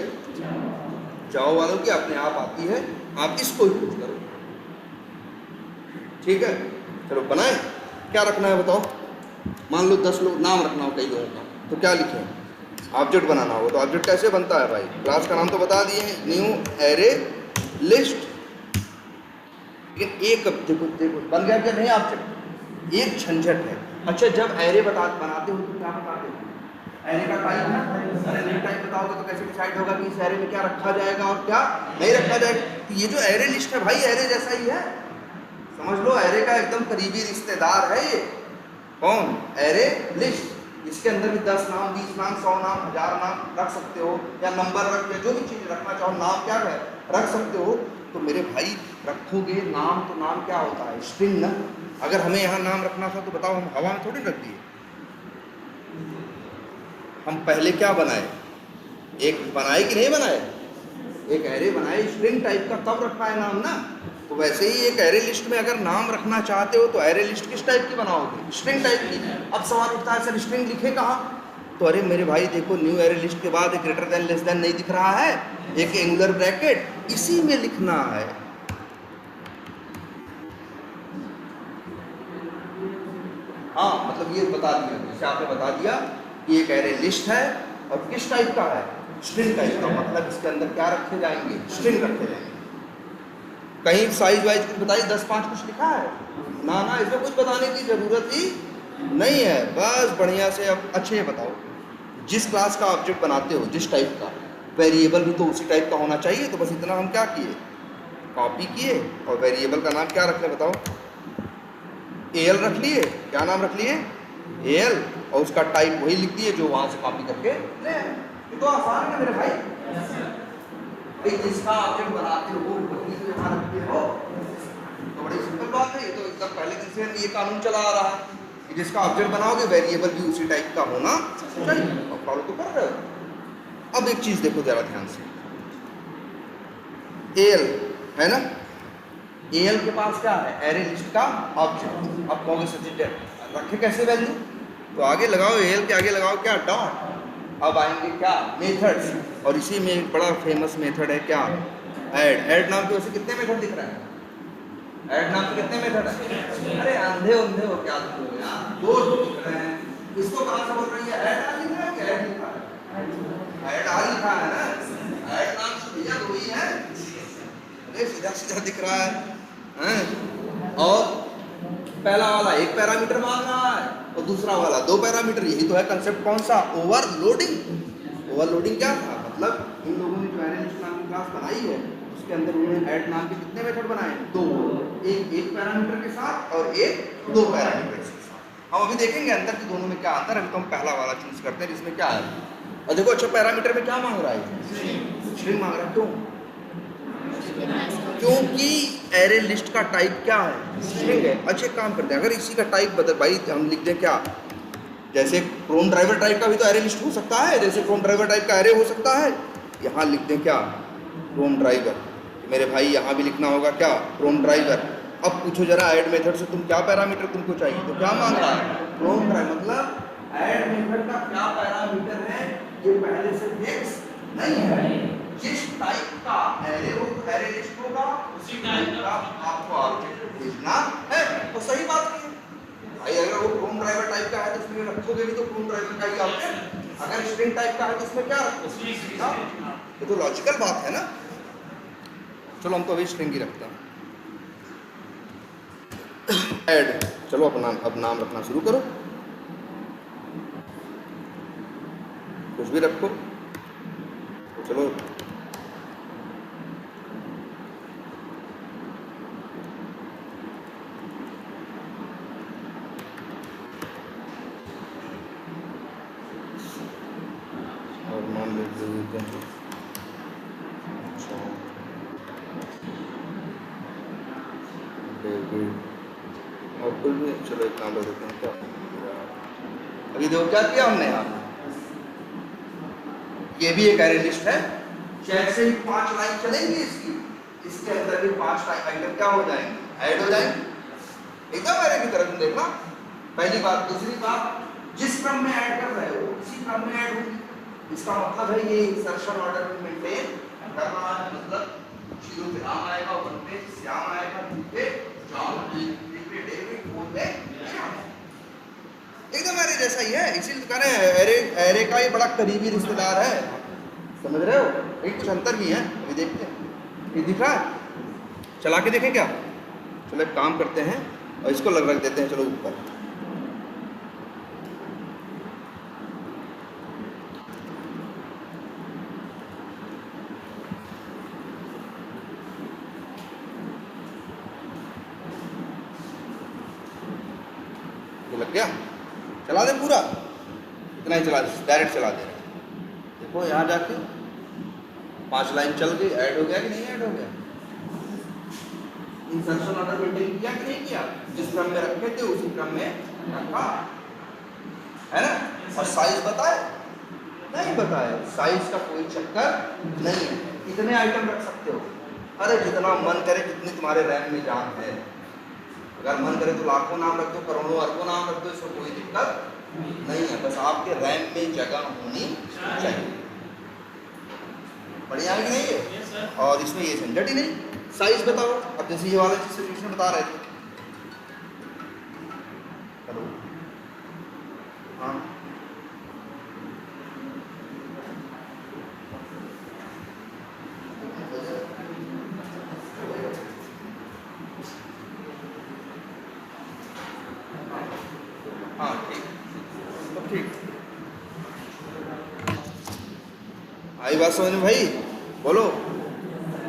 जावा वालों की अपने आप आती है, आप इसको यूज करो। ठीक है, चलो बनाए, क्या रखना है बताओ। मान लो 10 लोग नाम रखना हो कई लोगों का, तो क्या लिखें, ऑब्जेक्ट बनाना हो तो ऑब्जेक्ट कैसे बनता है भाई, क्लास का नाम तो बता दिए हैं, न्यू एरे लिस्ट। लेकिन एक देखो बन गया क्या नहीं ऑब्जेक्ट, एक झंझट है। अच्छा, जब एरे बनाते हो तो क्या बताते हो, एरे का टाइप ना, अरे नहीं टाइप बताओगे तो कैसे डिसाइड होगा कि इस एरे में क्या रखा जाएगा और क्या नहीं रखा जाएगा। तो ये जो एरे लिस्ट है भाई, एरे जैसा ही है, समझ लो एरे का एकदम करीबी रिश्तेदार है ये। कौन? Array list. इसके अंदर भी 10 नाम, 20 नाम, 100 नाम, 1000 नाम रख सकते हो, या नंबर रख के जो भी चीज़ रखना चाहो, नाम क्या है रख सकते हो। तो मेरे भाई रखोगे नाम, तो नाम क्या होता है? स्ट्रिंग ना। अगर हमें यहाँ नाम रखना था तो बताओ, हम हवा में थोड़ी रख दिए। हम पहले क्या बनाए? एक बनाए कि नहीं बनाए? एक एरे बनाए स्ट्रिंग टाइप का, तब रखा है नाम ना। तो वैसे ही एक एरे लिस्ट में अगर नाम रखना चाहते हो तो एरे लिस्ट किस टाइप की बनाओगे? स्ट्रिंग टाइप की। अब सवाल उठता है, सर स्ट्रिंग लिखे कहाँ? तो अरे मेरे भाई देखो, न्यू एरे लिस्ट के बाद एक ग्रेटर देन लेस देन नहीं दिख रहा है, एक एंगुलर ब्रैकेट, इसी में लिखना है। हाँ, मतलब ये बता दिया, जैसे आपने बता दिया कि एक एरे लिस्ट है और किस टाइप का है? स्ट्रिंग टाइप का। मतलब इसके अंदर क्या रखे जाएंगे? स्ट्रिंग रखे जाएंगे। कहीं साइज वाइज कुछ बताइए, 10-5 कुछ लिखा है? ना ना, इसमें कुछ बताने की जरूरत ही नहीं है। बस बढ़िया से अब अच्छे ये बताओ, जिस क्लास का ऑब्जेक्ट बनाते हो, जिस टाइप का, वेरिएबल भी तो उसी टाइप का होना चाहिए। तो बस इतना हम क्या किए, कॉपी किए और वेरिएबल का नाम क्या रख ले बताओ? एल रख लिए। क्या नाम रख लिए? एल। और उसका टाइप वही लिख दिए जो वहां से कॉपी करके ले। ये तो आसान है मेरे भाई। भाई जिसका ऑब्जेक्ट बनाते हो वही तो यहाँ रखते हो, तो बड़ी सिंपल बात है। ये तो एकदम पहले दिन से ये कानून चला आ रहा है कि जिसका ऑब्जेक्ट बनाओगे वेरिएबल भी उसी टाइप का होना चाहिए। और फॉलो तो कर रहे हो। अब एक चीज देखो जरा ध्यान से, एल है ना, एल के पास क्या है? एरे लिस्ट का ऑब्जेक्ट। अब कहोगे सचिन रखे कैसे वैल्यू? तो आगे लगाओ, एल के आगे लगाओ क्या? डॉट। अब आएंगे क्या? मेथड्स। और इसी में एक बड़ा फेमस मेथड है क्या? ऐड। ऐड नाम के वैसे कितने मेथड दिख रहे हैं? ऐड नाम के कितने मेथड है? अरे अंधे अंधे हो क्या तुम लोग यार? 2 दिख रहे हैं। इसको कहाँ से बोल रही है? ऐड आ लिखा है कि ऐड लिखा है? ऐड आ लिखा है ना। ऐड नाम से भैया 2 ही है। अरे सीधा सीधा दिख रहा है। और पहला वाला 1 पैरामीटर मांग रहा है और दूसरा वाला 2 पैरामीटर। यही तो है कंसेप्ट। कौन सा? ओवरलोडिंग। ओवरलोडिंग क्या था? मतलब इन लोगों ने जो एरे लिस्ट नाम की क्लास बनाई है उसके अंदर उन्होंने ऐड नाम के कितने मेथड बनाए? 2। एक पैरामीटर के साथ और एक 2 पैरामीटर के साथ। हम अभी देखेंगे अंतर कि दोनों में क्या अंतर है। अभी तो हम पहला वाला चूज करते हैं जिसमें क्या है। और देखो, अच्छा पैरामीटर में क्या मांग रहा है? स्ट्रिंग मांग रहा है। क्यों? क्योंकि एरे लिस्ट का टाइप क्या है? स्ट्रिंग है। अच्छे काम करते हैं, अगर इसी का टाइप बदल भाई हम लिख दें क्या? जैसे क्रोम ड्राइवर टाइप का भी तो एरे लिस्ट हो सकता है, जैसे क्रोम ड्राइवर टाइप का एरे हो सकता है। यहाँ लिख दें क्या? Chrome driver. मेरे भाई यहाँ भी लिखना होगा क्या? Chrome driver. अब पूछो जरा ऐड मेथड से तुम क्या पैरामीटर तुमको चाहिए? तो क्या मांग रहा है? Chrome driver. मतलब ऐड मेथड का क्या पैरामीटर है? ये पहले से फिक्स नहीं है। जिस टाइप का एरे हो, एरे लिस्ट होगा, उसी टाइप का आपको ऑब्जेक्ट भेजना है। तो सही बात नहीं है भाई। अगर वो क्रोम ड्राइवर टाइप का है तो उसमें रखोगे भी तो क्रोम ड्राइवर का ही ऑब्जेक्ट। अगर स्ट्रिंग टाइप का है तो उसमें क्या रखोगे? ये तो लॉजिकल बात है ना। चलो हम तो अभी स्ट्रिंग ही रखते हैं। ऐड। चलो अब नाम रखना शुरू करो, कुछ भी रखो। तो चलो और मान लेते हैं और कुछ भी। चलो एक नाम रख देते हैं क्या? अभी देखो क्या किया हमने यहाँ। ये भी एक एरे लिस्ट है। जैसे ही 5 लाइन चलेंगी इसकी, इसके अंदर भी 5 आइटम क्या हो जाएंगे? ऐड हो जाएंगे। एकदम एरे की तरह तुम देखना। पहली बात। दूसरी बात, जिस क्रम में ऐड कर रहे हो उसी क्रम में ऐड होगी। इसका मतलब है ये इंसर्शन ऑर्डर में मेंटेन करना है। मतलब 0 पे राम आएगा, 1 पे श्याम आएगा, 2 पे जॉन, 3 पे डेविड, 4 पे एकदम एरे जैसा ही है। इसीलिए कह रहे हैं एरे का ये बड़ा करीबी रिश्तेदार है। समझ रहे हो? एक कुछ अंतर भी है, अभी देखते हैं। ये दिख रहा है? चला के देखें क्या? चलो एक काम करते हैं और इसको रख देते हैं चलो ऊपर। लग गया? चला दे पूरा, इतना ही चला दे, डायरेक्ट चला दे। देखो यहाँ जाके 5 लाइन चल गई। ऐड हो गया कि नहीं ऐड हो गया? इंसर्शन ऑर्डर मेंटेन किया कि नहीं किया? जिस क्रम में रखे थे उसी क्रम में रखा है ना। और साइज बताए? नहीं बताए। साइज का कोई चक्कर नहीं है। कितने आइटम रख सकते हो? अरे जितना मन करे, जितनी तुम्हारे रैम में जान है। अगर मन करे तो लाखों नाम रख दो, करोड़ों अरबों नाम रख दो, इसमें कोई दिक्कत नहीं है। बस आपके रैम में जगह होनी चाहिए। बढ़िया है कि नहीं है? और इसमें ये झंझट ही नहीं। साइज बताओ। अब जैसे ये वाला चीज सोल्यूशन बता रहे थे, हेलो, हाँ हाँ ठीक, तो ठीक आई बात समझ में भाई? बोलो,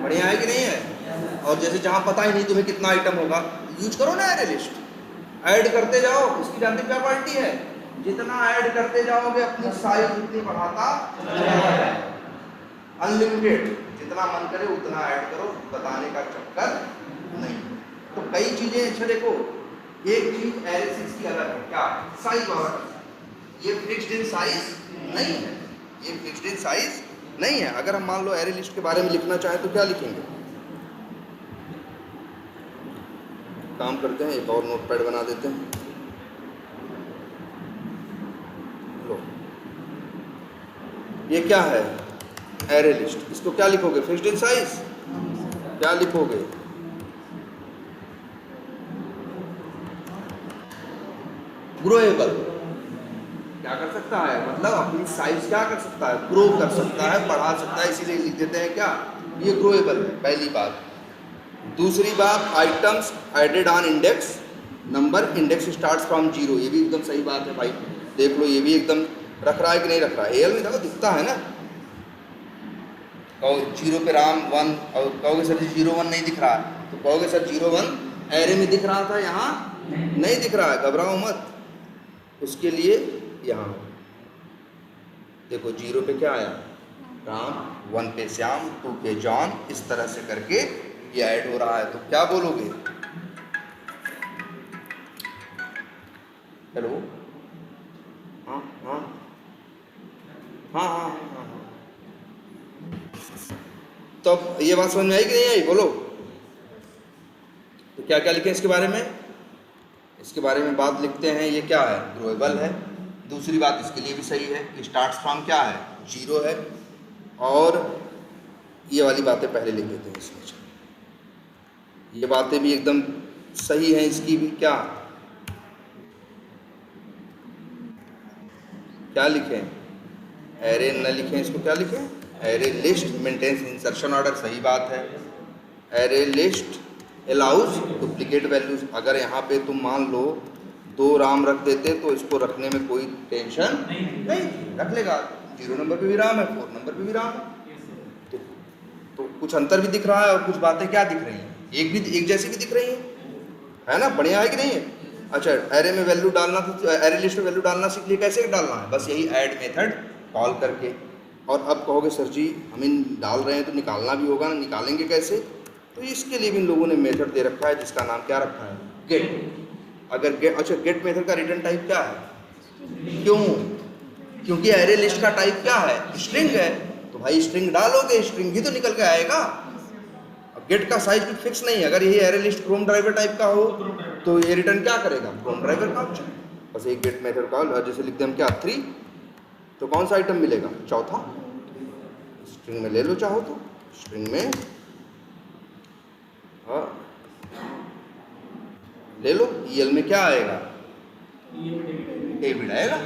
बढ़िया है कि नहीं है? और जैसे जहाँ पता ही नहीं तुम्हें कितना आइटम होगा, यूज करो ना एरे लिस्ट, ऐड करते जाओ। इसकी जानते क्या क्वालिटी है? जितना ऐड करते जाओगे अपनी साइज उतनी बढ़ाता अनलिमिटेड। जितना मन करे उतना ऐड करो, बताने का चक्कर नहीं। तो कई चीजें, अच्छा देखो, एक चीज एरे 6 की अलग है, क्या? साइज वाला। ये फिक्स्ड इन साइज नहीं है, ये फिक्स्ड इन साइज नहीं है। अगर हम मान लो एरे लिस्ट के बारे में लिखना चाहें तो क्या लिखेंगे? काम करते हैं, एक और नोटपैड बना देते हैं। लो, ये क्या है? Array list. इसको क्या लिखोगे? Fixed in size. क्या लिखोगे? ग्रोएबल। क्या कर सकता है? मतलब अपनी साइज क्या कर सकता है? ग्रो कर सकता है, बढ़ा सकता है, इसीलिए लिख देते हैं क्या? ये ग्रोएबल है, पहली बात। दूसरी बात, items added on index number, index starts from 0। ये भी एकदम सही बात है भाई, देख लो, ये भी एकदम रख रहा है कि नहीं रख रहा है? एल में देखो दिखता है ना, कहो 0 पे राम 1, और कहोगे सर 01 नहीं दिख रहा है, तो कहोगे सर 01 एरे में दिख रहा था, यहाँ नहीं दिख रहा है। घबराओ मत, उसके लिए यहाँ देखो 0 पे क्या आया? राम, 1 पे श्याम, 2 पे जॉन, इस तरह से करके ये ऐड हो रहा है। तो क्या बोलोगे? हेलो, हाँ हाँ हाँ हाँ हाँ हाँ। तो अब ये बात समझ में आई कि नहीं आई? बोलो। तो क्या क्या लिखें इसके बारे में? इसके बारे में बात लिखते हैं, ये क्या है? ग्रोएबल है। दूसरी बात इसके लिए भी सही है कि स्टार्ट फ्रॉम क्या है? 0 है। और ये वाली बातें पहले लिख देते हैं इसमें। ये बातें भी एकदम सही हैं, इसकी भी। क्या क्या लिखें? एरे न लिखें, इसको क्या लिखें? Array list maintains insertion order. सही बात है। Array list allows duplicate values. अगर यहाँ पे तुम मान लो 2 राम रख देते तो इसको रखने में कोई टेंशन नहीं, रख लेगा। 0 नंबर पे भी राम है, 4 नंबर पे भी राम है। तो कुछ अंतर भी दिख रहा है और कुछ बातें क्या दिख रही हैं? एक जैसी भी दिख रही है ना? बढ़िया है कि नहीं है? अच्छा, एरे में वैल्यू डालना, तो एरे लिस्ट में वैल्यू डालना सीख लिए। कैसे डालना है? बस यही ऐड मेथड कॉल करके। और अब कहोगे सर जी हम इन डाल रहे हैं तो निकालना भी होगा ना, निकालेंगे कैसे? तो इसके लिए भी इन लोगों ने मेथड दे रखा है जिसका नाम क्या रखा है? गेट। अगर गेट, अच्छा, गेट मेथड का रिटर्न टाइप क्या है? क्यों? क्योंकि एरे लिस्ट का टाइप क्या है? स्ट्रिंग है। तो भाई स्ट्रिंग डालोगे, स्ट्रिंग ही तो निकल के आएगा। अब गेट का साइज भी फिक्स नहीं है। अगर यही array list Chrome driver type का हो तो ये रिटर्न क्या करेगा? क्रोम ड्राइवर का ऑप्शन। बस एक गेट मेथड का, जैसे लिखते हैं क्या? 3, तो कौन सा आइटम मिलेगा? चौथा। स्ट्रिंग में ले लो चाहो तो, स्ट्रिंग में ले लो। ईएल में क्या आएगा? डेबिट आएगा।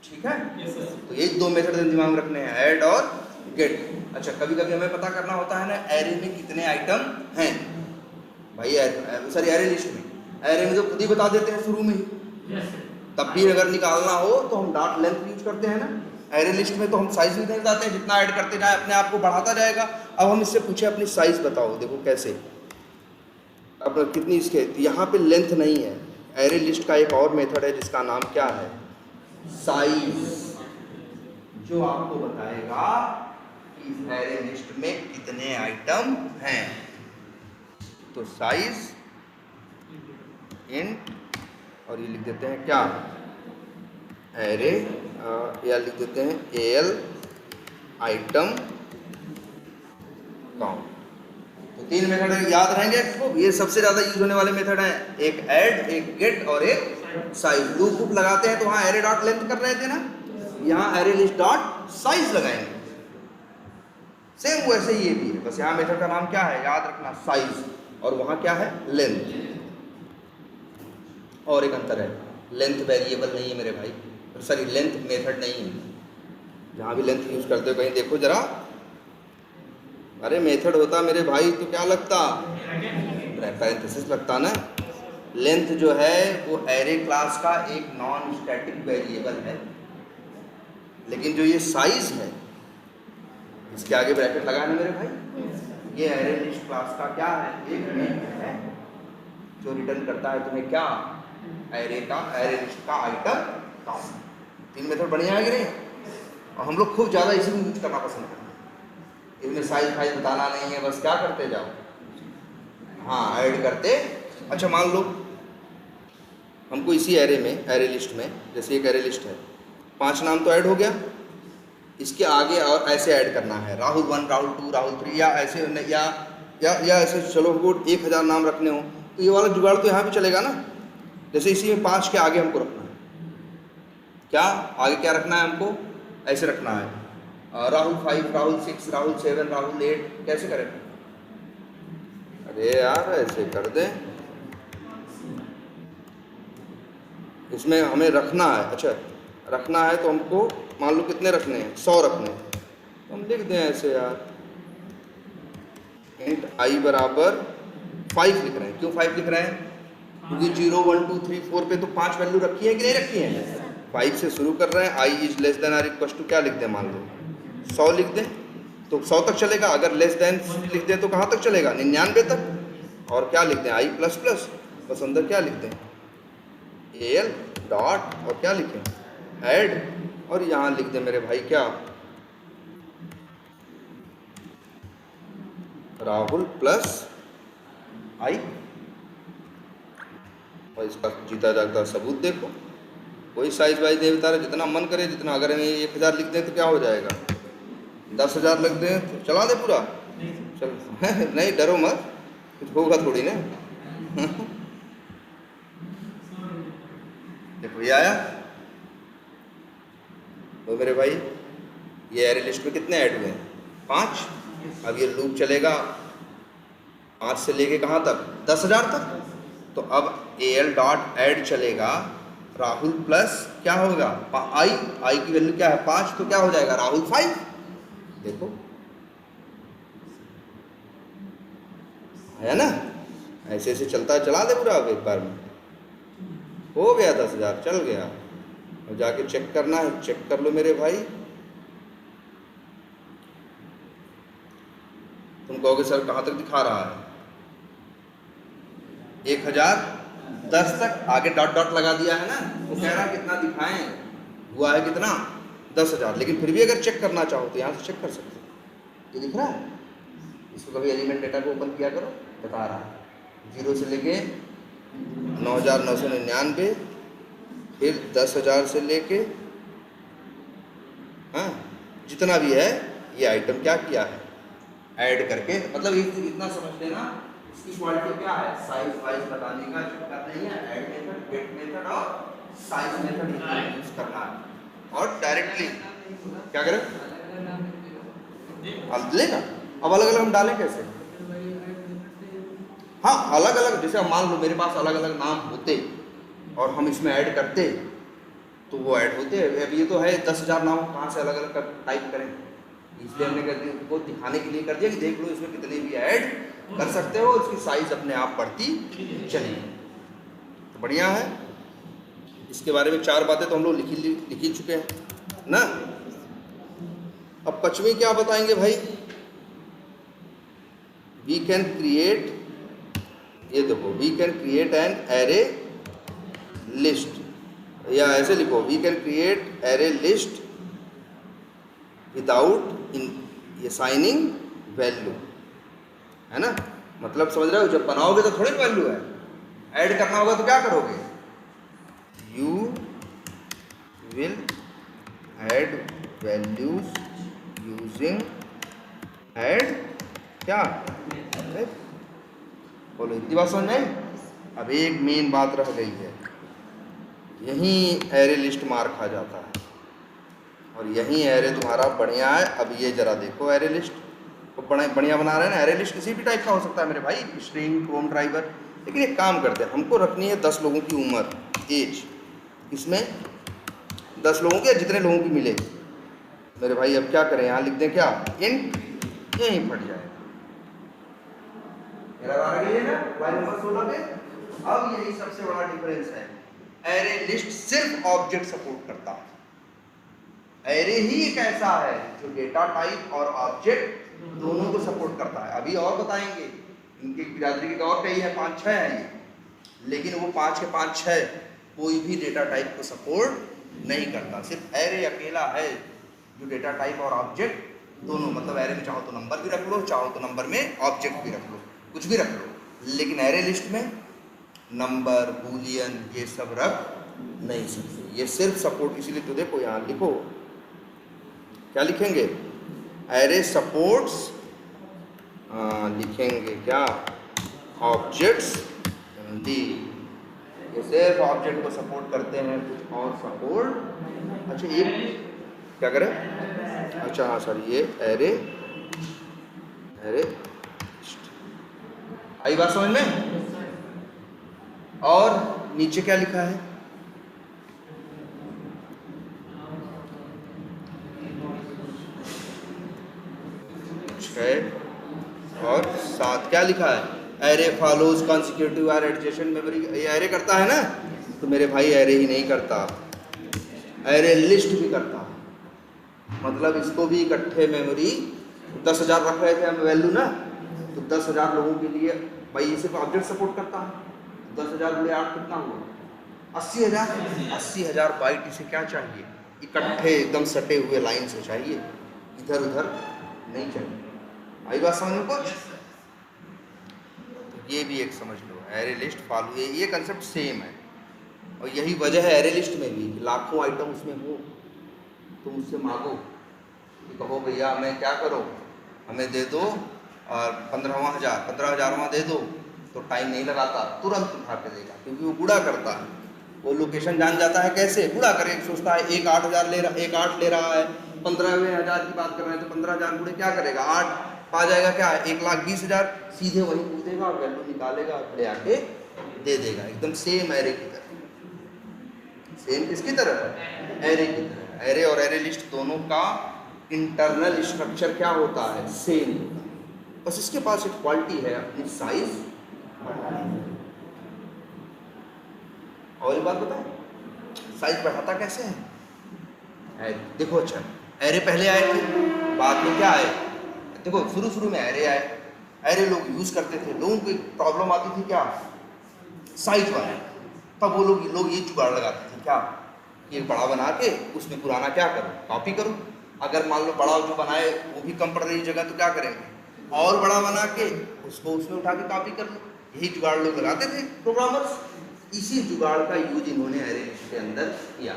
ठीक है? तो ये 2 मेथड दिमाग में रखने हैं, ऐड और गेट। अच्छा, कभी कभी हमें पता करना होता है ना एरे में कितने आइटम हैं। भाई सॉरी, एरे लिस्ट में, एरे में तो खुद ही बता देते हैं शुरू में ही। तब भी अगर निकालना हो तो हम डॉट लेंथ यूज करते हैं ना। एरे लिस्ट में तो हम साइज भी नहीं बताते हैं, जितना ऐड करते जाए अपने आप को बढ़ाता जाएगा। अब हम इससे पूछे अपनी साइज बताओ, देखो कैसे। अब कितनी इसके, यहाँ पे लेंथ नहीं है। एरे लिस्ट का एक और मेथड है जिसका नाम क्या है? साइज, जो आपको बताएगा कि एरे लिस्ट में कितने आइटम हैं। तो साइज इंट, और ये लिख देते हैं क्या, एरे, या लिख देते हैं एल आइटम काउंट। तो 3 मेथड याद रहेंगे आपको, ये सबसे ज़्यादा यूज होने वाले मेथड हैं, एक ऐड, एक गेट और एक साइज। लूप लगाते हैं तो वहाँ एरे डॉट लेंथ कर रहे थे ना, यहाँ एरे लिस्ट डॉट साइज लगाएंगे। सेम वैसे ही ये भी है, बस यहाँ मेथड का नाम क्या है याद रखना, साइज, और वहाँ क्या है, लेंथ। और एक अंतर है, लेंथ वेरिएबल नहीं है मेरे भाई, सॉरी लेंथ मेथड नहीं है। जहाँ भी लेंथ यूज करते हो कहीं देखो जरा, अरे मेथड होता मेरे भाई तो क्या लगता, पैरेंथेसिस लगता ना। लेंथ जो है वो एरे क्लास का एक नॉन स्टैटिक वेरिएबल है, लेकिन जो ये साइज है इसके आगे ब्रैकेट लगाना मेरे भाई, ये एरे लिस्ट क्लास का क्या है, एक मेथड है जो रिटर्न करता है तुम्हें क्या, एरे का, एरे लिस्ट का आइटम काउंट। 3 मेथड बढ़िया है कि नहीं, और हम लोग खूब ज़्यादा इसी को यूज करना पसंद करते हैं। इसमें साइज फाइज बताना नहीं है, बस क्या करते जाओ, हाँ ऐड करते। अच्छा मान लो हमको इसी एरे में, एरे लिस्ट में, जैसे एक एरे लिस्ट है, 5 नाम तो ऐड हो गया, इसके आगे और ऐसे ऐड करना है, राहुल 1, राहुल 2, राहुल 3, या ऐसे, या ऐसे। चलो हमको 1000 नाम रखने हो तो ये वाला जुगाड़ तो यहाँ भी चलेगा ना। जैसे इसी में 5 के आगे हमको रखना है, क्या आगे क्या रखना है हमको, ऐसे रखना है, राहुल 5, राहुल 6, राहुल 7, राहुल 8, कैसे करें, अरे यार ऐसे कर दें, इसमें हमें रखना है। अच्छा रखना है तो हमको मान लो कितने रखने हैं, 100 रखने हैं, तो हम लिख दें ऐसे यार, इंट आई बराबर 5 लिख रहे हैं। क्यों 5 लिख रहे हैं, क्योंकि 0, 1, 2, 3, 4 पे तो 5 वैल्यू रखी है कि नहीं रखी है, 5 से शुरू कर रहे हैं। I is less than or equal to क्या लिख दें, मान लो 100 लिख दें तो 100 तक चलेगा। अगर लेस देन लिख दें तो कहाँ तक चलेगा, 99 तक। और क्या लिख दें, आई प्लस प्लस, बस अंदर क्या लिख दें, एल डॉट, और क्या लिखें, ऐड, और यहाँ लिख दें मेरे भाई क्या, राहुल प्लस आई। और इसका जीता जागता सबूत देखो, कोई साइज वाइज नहीं बता रहा, जितना मन करे जितना। अगर हम 1000 लिख दें तो क्या हो जाएगा, 10,000 लिख दें तो चला दे पूरा, चल नहीं डरो मत, कुछ होगा थोड़ी ना। देखो ये आया तो मेरे भाई, ये एरे लिस्ट में कितने ऐड हुए हैं, 5। अब ये लूप चलेगा 5 से लेके कहाँ तक, 10,000 तक। तो अब एल डॉट ऐड चलेगा, राहुल प्लस क्या होगा, आई की वैल्यू क्या है 5, तो क्या हो जाएगा राहुल 5। देखो है ना, ऐसे ऐसे चलता, चला दे पूरा। अब एक बार में हो गया 10,000, चल गया। और जाके चेक करना है, चेक कर लो मेरे भाई। तुम कहोगे सर कहाँ तक दिखा रहा है, 1010 तक, आगे डॉट डॉट लगा दिया है ना, वो कह रहा है कितना दिखाएं, हुआ है कितना 10,000। लेकिन फिर भी अगर चेक करना चाहो तो यहाँ से चेक कर सकते हो। ये दिख रहा है, इसको कभी एलिमेंट डेटा को ओपन किया करो, बता रहा है 0 से लेके 9,999, फिर 10,000 से लेके, हाँ जितना भी है ये आइटम क्या किया है, ऐड करके। मतलब इतना समझ लेना, इसकी क्वालिटी क्या है, साइज वाइज बताने का चक्कर नहीं है, ऐड मेथड, गेट मेथड और साइज मेथड यूज करना है। और डायरेक्टली क्या करें, अब लेगा, अब अलग अलग हम डालें कैसे, हाँ अलग अलग, जैसे अब मान लो मेरे पास अलग अलग नाम होते और हम इसमें ऐड करते तो वो ऐड होते। अब ये तो है 10,000 नाम, कहाँ से अलग अलग टाइप करें, इसलिए हमने कर दिया, वो दिखाने के लिए कर दिया कि देख लो इसमें कितने भी ऐड कर सकते हो, इसकी साइज अपने आप बढ़ती चली। तो बढ़िया है, इसके बारे में 4 बातें तो हम लोग लिख ही चुके हैं ना। अब 5वीं क्या बताएंगे भाई, वी कैन क्रिएट, ये देखो we can create an array list, या ऐसे लिखो we can create array list without in assigning value, है ना। मतलब समझ रहे हो, जब बनाओगे तो थोड़ी वैल्यू है, ऐड करना होगा तो क्या करोगे, you will add values using add क्या, बोलो इतनी बात समझ में। अब एक मेन बात रह गई है, यहीं एरे लिस्ट मार खा जाता है और यहीं एरे तुम्हारा बढ़िया है। अब ये जरा देखो एरे लिस्ट तो बढ़िया बना रहे हैं ना। एरे लिस्ट किसी भी टाइप का हो सकता है मेरे भाई, स्ट्रिंग, क्रोम ड्राइवर। लेकिन एक काम करते हैं, हमको रखनी है 10 लोगों की उम्र, एज, इसमें 10 लोगों के जितने लोगों की मिले मेरे भाई। अब क्या करें, यहाँ लिख दें क्या, इंट, यहीं फट जाएगा। लाइन नंबर 16 पे। अब यही सबसे बड़ा डिफरेंस है, एरे लिस्ट सिर्फ ऑब्जेक्ट सपोर्ट करता है। एरे ही एक ऐसा है जो डेटा टाइप और ऑब्जेक्ट दोनों को सपोर्ट करता है। अभी और बताएंगे, इनकी बिरादरी के और कई है, 5-6 है ये, लेकिन वो 5 के 5-6 कोई भी डेटा टाइप को सपोर्ट नहीं करता। सिर्फ एरे अकेला है जो डेटा टाइप और ऑब्जेक्ट दोनों, मतलब एरे में चाहो तो नंबर भी रख लो, चाहो तो नंबर में ऑब्जेक्ट भी रख लो, कुछ भी रख लो, लेकिन एरे लिस्ट में नंबर, बूलियन ये सब रख नहीं सकते। ये सिर्फ सपोर्ट, इसीलिए तो देखो यहाँ लिखो, क्या लिखेंगे, एरे सपोर्ट्स, लिखेंगे क्या, ऑब्जेक्ट्स ओनली। ये सिर्फ ऑब्जेक्ट को सपोर्ट करते हैं, कुछ और सपोर्ट। अच्छा एक क्या करें, अच्छा हाँ सर, ये एरे आई बात समझ में। और नीचे क्या लिखा है, 6 और 7 क्या लिखा है, एरे फॉलोज कॉन्सिक्यूटिव और एडजेसेंट मेमोरी। ये एरे करता है ना, तो मेरे भाई एरे ही नहीं करता, एरे लिस्ट भी करता है। मतलब इसको भी इकट्ठे मेमोरी 10,000 रख रहे थे हम वैल्यू ना, तो 10,000 लोगों के लिए भाई ये सिर्फ ऑब्जेक्ट सपोर्ट करता है। 10,000 गुणे 8 कितना हुआ, 80,000। 80,000 बाइट इसे क्या चाहिए, इकट्ठे एकदम सटे हुए लाइन से चाहिए, इधर उधर नहीं चाहिए। आई बात समझ में कुछ। तो ये भी एक समझ लो, एरे लिस्ट फॉलो, ये कंसेप्ट सेम है। और यही वजह है एरे लिस्ट में भी, लाखों आइटम उसमें हो, तुम उससे मांगो कि कहो भैया हमें क्या करो, हमें दे दो और 15,000 दे दो, तो टाइम नहीं लगाता, तुरंत उठा के देगा, क्योंकि वो गुणा करता है, वो लोकेशन जान जाता है कैसे गुणा करे। सोचता है 8 ले रहा है, 15,000 की बात कर रहे हैं, तो 15,000 गुणे क्या करेगा, 8 पा जाएगा क्या, 1,20,000 सीधे वहीं पूछेगा और वैल्यू निकालेगा, खड़े आके दे देगा। एकदम सेम एरे की तरह। सेम किसकी तरह है, एरे की तरह। एरे और एरे लिस्ट दोनों का इंटरनल स्ट्रक्चर क्या होता है, सेम, बस इसके पास एक क्वालिटी है, अपनी साइज बढ़ाने। और एक बात बताएं, साइज बढ़ाता कैसे है, देखो। अच्छा एरे पहले आए थे, बाद में क्या आए, देखो शुरू में एरे आए, एरे लोग यूज करते थे, लोगों को एक प्रॉब्लम आती थी क्या, साइज वाला। तब वो लोग ये जुगाड़ लगाते थे क्या, ये बड़ा बना के उसमें पुराना क्या करो, कॉपी करो। अगर मान लो बड़ा जो बनाए वो भी कम पड़ रही जगह, तो क्या करेंगे, और बड़ा बना के उसको उसमें उठा के कॉपी कर लो। यही जुगाड़ लोग लगाते थे प्रोग्रामर्स। इसी जुगाड़ का यूज इन्होंने एरे लिस्ट के अंदर किया।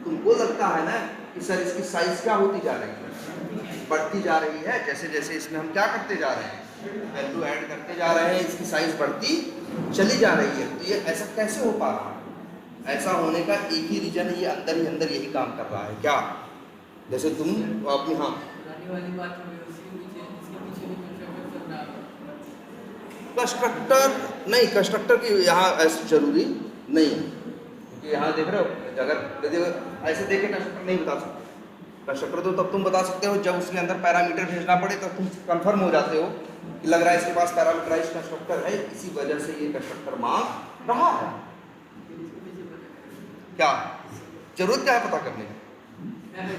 तुमको लगता है ना कि सर इसकी साइज क्या होती जा रही है, बढ़ती जा रही है, जैसे जैसे इसमें हम क्या करते जा रहे हैं, वैल्यू ऐड करते जा रहे हैं, इसकी साइज बढ़ती चली जा रही है। तो ये ऐसा कैसे हो पा रहा है, ऐसा होने का एक ही रीजन है, ये अंदर ही अंदर यही काम कर रहा है। क्या, जैसे तुम अपनी, हाँ कंस्ट्रक्टर नहीं, कंस्ट्रक्टर की यहाँ ऐसे जरूरी नहीं है, क्योंकि यहाँ देख रहे हो, अगर ऐसे देखे कंस्ट्रक्टर नहीं बता सकते। कंस्ट्रक्टर तो तब तुम बता सकते हो जब उसके अंदर पैरामीटर भेजना पड़े, तब तुम कंफर्म हो जाते हो कि लग रहा है इसके पास पैरामीटराइज्ड कंस्ट्रक्टर है, इसी वजह से ये कंस्ट्रक्टर मांग रहा है। क्या जरूरत क्या है पता करने की,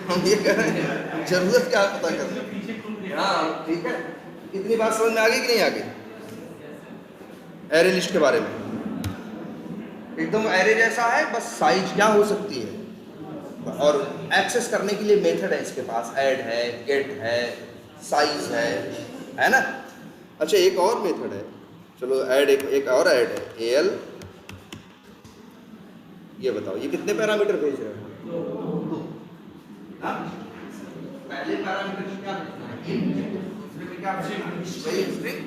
हम ये कह रहे हैं जरूरत क्या है पता करने की। हाँ ठीक है, इतनी बात समझ में आ गई कि नहीं आ गई एरे लिस्ट के बारे में। एकदम एरे जैसा है, बस साइज क्या हो सकती है, और एक्सेस करने के लिए मेथड है इसके पास, ऐड है, गेट है, साइज है ना। अच्छा एक और मेथड है, चलो ऐड एक और ऐड है, AL। ये बताओ ये कितने पैरामीटर भेज रहे हो? दो। हाँ? पहले पैरामीटर में क्या भेजना है? int, दूसरे में क्या भेजना है? वही स्ट्रिंग।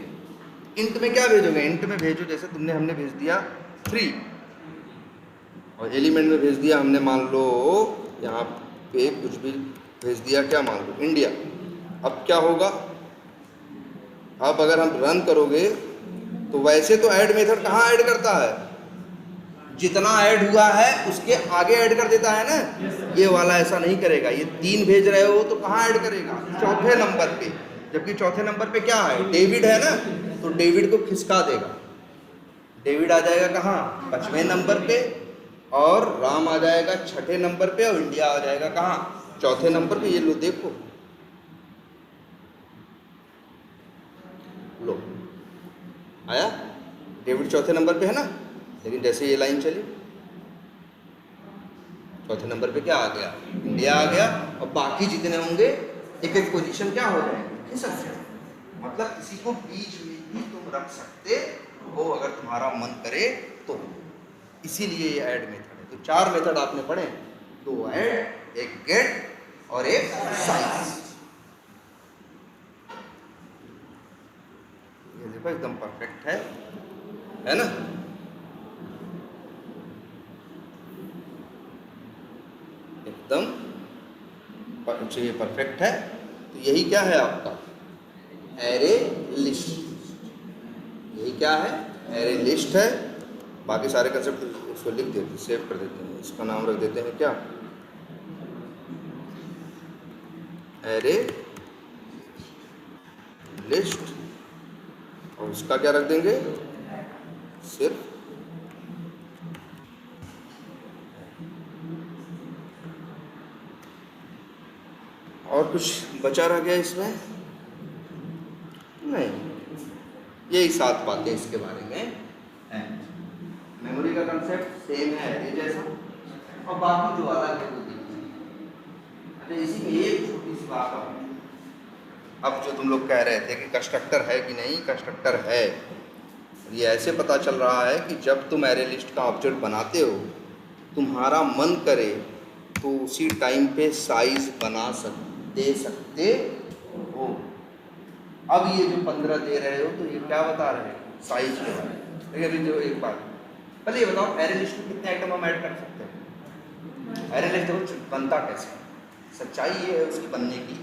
इंट में क्या भेजोगे? इंट में भेजो जैसे हमने भेज दिया 3, और एलिमेंट में भेज दिया हमने, मान लो यहाँ पे कुछ भी भेज दिया, क्या मान लो इंडिया। अब क्या होगा? अब अगर हम रन करोगे तो वैसे तो ऐड मेथड कहाँ ऐड करता है? जितना ऐड हुआ है उसके आगे ऐड कर देता है ना। ये वाला ऐसा नहीं करेगा। ये 3 भेज रहे हो तो कहाँ ऐड करेगा? चौथे नंबर पे। जबकि चौथे नंबर पे क्या है? डेविड है ना, तो डेविड को खिसका देगा। डेविड आ जाएगा कहाँ? 5वें नंबर पे, और राम आ जाएगा 6ठे नंबर पे, और इंडिया आ जाएगा कहाँ? चौथे नंबर पे। ये लो देखो, लो आया, डेविड चौथे नंबर पे है ना, लेकिन जैसे ये लाइन चली चौथे नंबर पे क्या आ गया? इंडिया आ गया, और बाकी जितने होंगे एक एक पोजीशन क्या हो जाएगी? खिसक जाए। मतलब किसी को बीच में भी तुम रख सकते हो अगर तुम्हारा मन करे तो। इसीलिए ये ऐड मेथड है। तो 4 मेथड आपने पढ़े, 2 ऐड, एक गेट और एक साइज। ये देखो एकदम परफेक्ट है ना? एकदम ये परफेक्ट है। तो यही क्या है आपका? Array list. यही क्या है? एरे लिस्ट है। बाकी सारे कंसेप्ट उसको लिख देते हैं, सेव कर देते हैं। इसका नाम रख देते हैं क्या? Array list. और उसका क्या रख देंगे? सिर्फ और कुछ बचा रह गया इसमें? नहीं, यही 7 बातें इसके बारे में हैं। मेमोरी का कंसेप्ट सेम है एरे जैसा, और बाकी जो अलग है वो देखिए। अच्छा, इसी में एक छोटी सी बात है। अब जो तुम लोग कह रहे थे कि कंस्ट्रक्टर है कि नहीं, कंस्ट्रक्टर है। ये ऐसे पता चल रहा है कि जब तुम एरे लिस्ट का ऑब्जेक्ट बनाते हो, तुम्हारा मन करे तो उसी टाइम पे साइज दे सकते हो। अब ये जो 15 दे रहे हो तो ये क्या बता रहे हैं? साइज के बारे में। लेकिन अभी जो एक बात, पहले ये बताओ एरे लिस्ट में कितने आइटम हम ऐड कर सकते हैं? एरे लिस्ट देखो बनता कैसे? सच्चाई ये है उसकी बनने की,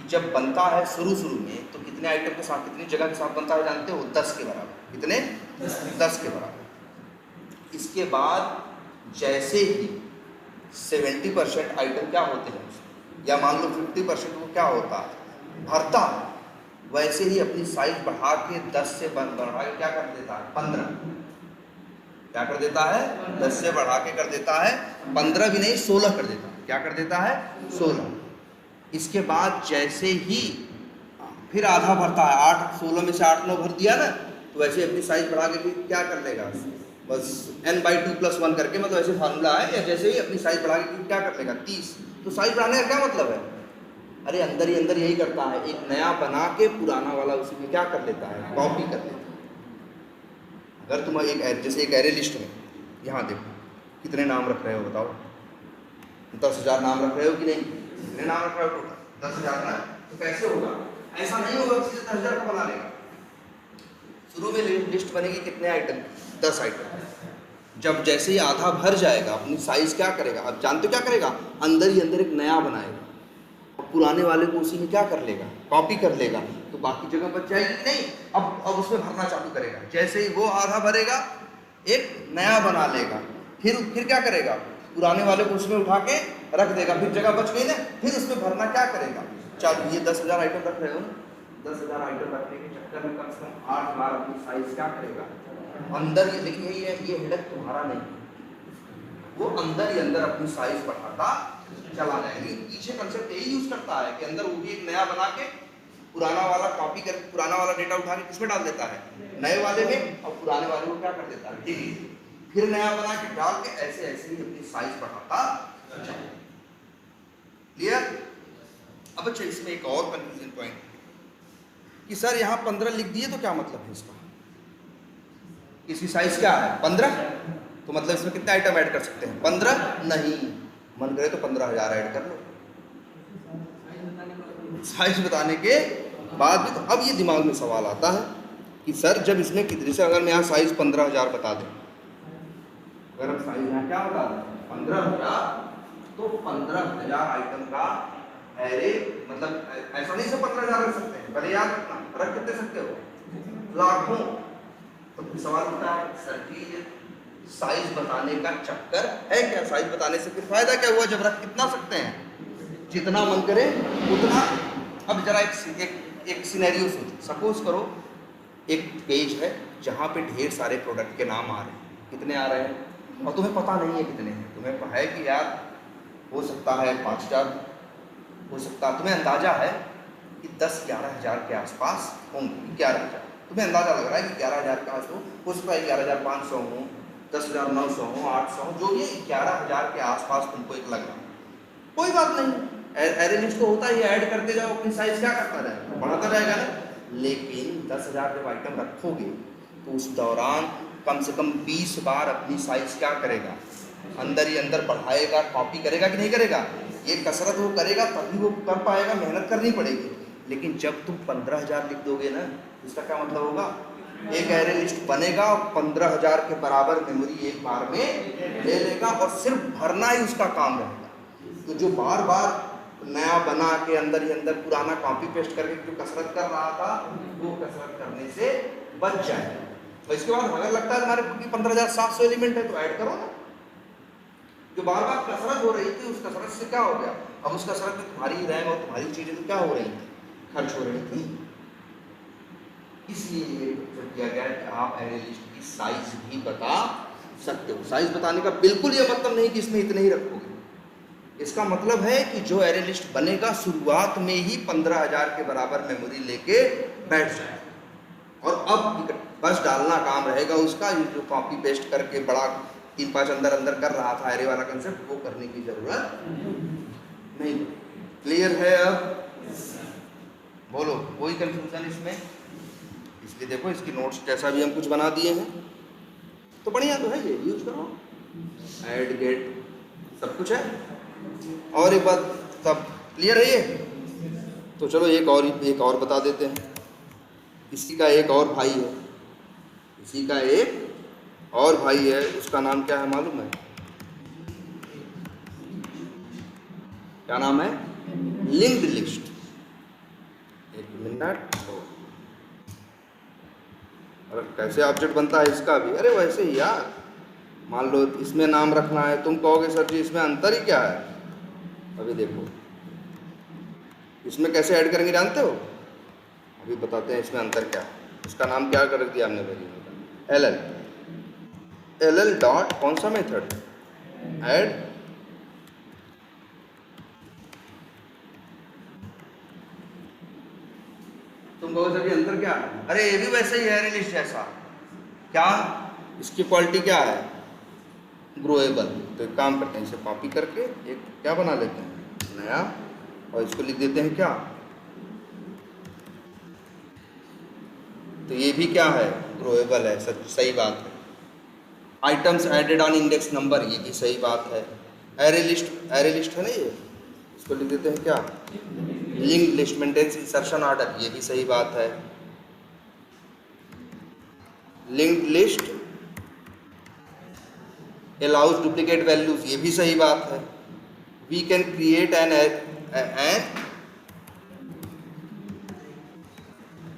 जब बनता है शुरू में तो कितने आइटम के साथ, कितनी जगह के साथ बनता है जानते हो? 10 के बराबर। कितने? 10 के बराबर। इसके बाद जैसे ही 70% आइटम क्या होते हैं, या मान लो 50% वो क्या होता है? भरता है। वैसे ही अपनी साइज बढ़ा के 10 से बढ़ा के क्या कर देता है? 15। क्या कर देता है? 10 से बढ़ा के कर देता है 15 भी नहीं 16 कर देता है। क्या कर देता है? 16। इसके बाद जैसे ही फिर आधा भरता है, 8 16 में से 8 9 भर दिया ना, तो वैसे अपनी साइज बढ़ा के फिर क्या कर लेगा? बस n/2+1 करके, मतलब ऐसे फार्मूला है। या जैसे ही अपनी साइज बढ़ा के क्या कर लेगा? 30। तो साइज बढ़ाने का क्या मतलब है? अरे अंदर ही अंदर यही करता है, एक नया बना के पुराना वाला उसी में क्या कर लेता है? कॉपी कर लेता है। अगर तुम जैसे एक एरे लिस्ट में यहाँ देखो कितने नाम रख रहे हो बताओ? 10,000 नाम रख रहे हो कि नहीं? कितने नाम रख रहे हो? टोटल 10,000 ना। तो कैसे होगा? ऐसा नहीं होगा कि सीधे 10,000 का बना लेगा। शुरू में लिस्ट बनेगी कितने आइटम? 10 आइटम। जब जैसे ही आधा भर जाएगा अपनी साइज क्या करेगा? अब जानते हो क्या करेगा? अंदर ही अंदर एक नया बनाएगा, और पुराने वाले को उसी में क्या कर लेगा? कॉपी कर लेगा। तो बाकी जगह बच जाएगी कि नहीं? अब उसमें भरना चालू करेगा। जैसे ही वो आधा भरेगा एक नया बना लेगा, फिर क्या करेगा? पुराने वाले को उसमें उठा के रख देगा। फिर जगह बच गई ना, फिर उसमें भरना क्या करेगा? चलो ये 10,000 आइटम रख रहे हो ना, 10,000 आइटम रखने के चक्कर में कम से कम 8 बार अपनी साइज क्या करेगा? अंदर ही। लेकिन यही है, ये हेडक तुम्हारा नहीं, वो अंदर ही अंदर अपनी साइज बढ़ाता चला जाएगा। पीछे कंसेप्ट यही यूज करता है कि अंदर वो भी एक नया बना के पुराना वाला कॉपी करके पुराना वाला डेटा उठा के किसमें डाल देता है? नए वाले में। और पुराने वाले को क्या कर देता है? डिलीट। फिर नया बना के डाल के ऐसे ही अपनी साइज बढ़ाता चला। क्लियर? अब अच्छा, इसमें एक और कंफ्यूजन पॉइंट, कि सर यहाँ 15 लिख दिए तो क्या मतलब है इसका, इसकी साइज क्या है 15, तो मतलब इसमें कितने आइटम ऐड कर सकते हैं 15, नहीं, मन करे तो 15,000 ऐड कर लो साइज बताने के बाद भी। तो अब ये दिमाग में सवाल आता है कि सर जब इसमें कितने से, अगर मैं यहाँ साइज 15,000 बता दें, अगर हम साइज यहाँ क्या बता दें 15,000, तो 15,000 आइटम का एरे, मतलब ऐसा नहीं से 15,000 रख सकते हैं, पहले याद रखना, रख कितने सकते हो लाखों। तो फिर सवाल उठता है सर जी ये साइज बताने का चक्कर है क्या, साइज बताने से फिर फायदा क्या हुआ जब रख कितना सकते हैं, जितना मन करे उतना। अब जरा एक सिनेरियो सोचो, सपोज करो एक पेज है जहाँ पे ढेर सारे प्रोडक्ट के नाम आ रहे हैं, कितने आ रहे हैं, और तुम्हें पता नहीं है कितने हैं, तुम्हें है कि यार हो सकता है 5,000, हो सकता है, तुम्हें अंदाजा है कि 10-11 हज़ार के आसपास होंगे, 11,000 तुम्हें अंदाजा लग रहा है कि 11,000 के आसपास हो सकता है, 11,500 हो, 10,900 हो, 800 हो, जो ये 11,000 के आसपास तुमको एक लग रहा है, कोई बात नहीं, एरे लिस्ट तो होता ही, ऐड करते जाओ, अपनी साइज क्या करता जाएगा, बढ़ाता जाएगा ना। लेकिन 10,000 जब आइटम रखोगे तो उस दौरान कम से कम 20 बार अपनी साइज क्या करेगा, अंदर ही अंदर बढ़ाएगा, कॉपी करेगा कि नहीं करेगा, ये कसरत वो करेगा तभी वो कर पाएगा, मेहनत करनी पड़ेगी। लेकिन जब तुम 15,000 लिख दोगे ना, इसका क्या मतलब होगा, एक एरे लिस्ट बनेगा और 15,000 के बराबर मेमोरी एक बार में ले लेगा और सिर्फ भरना ही उसका काम रहेगा। तो जो बार बार नया बना के अंदर ही अंदर पुराना कॉपी पेस्ट करके जो कसरत कर रहा था, वो कसरत करने से बच जाएगा। तो इसके बाद अगर लगता है हमारे 15,700 एलिमेंट है तो ऐड करो ना। जो बार बार कसरत हो रही थी उस कसरत से क्या हो गया, अब उस कसरत में तुम्हारी रैम और तुम्हारी चीजें तो क्या हो रही थी, खर्च हो रही थी। इसलिए ये किया गया कि आप एरे लिस्ट की साइज भी बता सकते हो। साइज बताने का बिल्कुल ये मतलब नहीं कि इसमें इतने ही रखोगे, इसका मतलब है कि जो एरे लिस्ट बनेगा शुरुआत में ही 15,000 के बराबर मेमोरी लेके बैठ जाए, और अब बस डालना काम रहेगा उसका, जो कॉपी पेस्ट करके बड़ा 3-5 अंदर अंदर कर रहा था एरे वाला कंसेप्ट, वो करने की जरूरत नहीं। क्लियर है? अब बोलो कोई कंफ्यूजन इसमें? इसलिए देखो इसकी नोट्स जैसा भी हम कुछ बना दिए हैं तो बढ़िया तो है, ये यूज करो, ऐड गेट सब कुछ है। और एक बात, सब क्लियर है ये? तो चलो एक और बता देते हैं। इसी का एक और भाई है, इसी का एक और भाई है, उसका नाम क्या है मालूम है? क्या नाम है? Linked list. एक मिनट, अरे कैसे ऑब्जेक्ट बनता है इसका भी? अरे वैसे ही यार, मान लो इसमें नाम रखना है, तुम कहोगे सर जी इसमें अंतर ही क्या है? अभी देखो इसमें कैसे ऐड करेंगे जानते हो? अभी बताते हैं इसमें अंतर क्या है। इसका नाम क्या कर दिया हमने वेरिएबल एल डॉट कौन सा मेथड, ऐड तुम कहोगे सर जी अंतर क्या है? अरे ये भी वैसे ही है एरे लिस्ट जैसा। क्या इसकी क्वालिटी क्या है? ग्रोएबल। तो एक काम करते हैं, इसे कॉपी करके एक क्या बना लेते हैं नया, और इसको लिख देते हैं क्या, तो ये भी क्या है? ग्रोएबल है, सही बात है। Items added on index number, ये भी सही बात है। एरे लिस्ट है ना ये, इसको लिख देते हैं क्या, linked list. Maintains insertion order, ये भी सही बात है। Linked list allows duplicate values, ये भी सही बात है। we can create an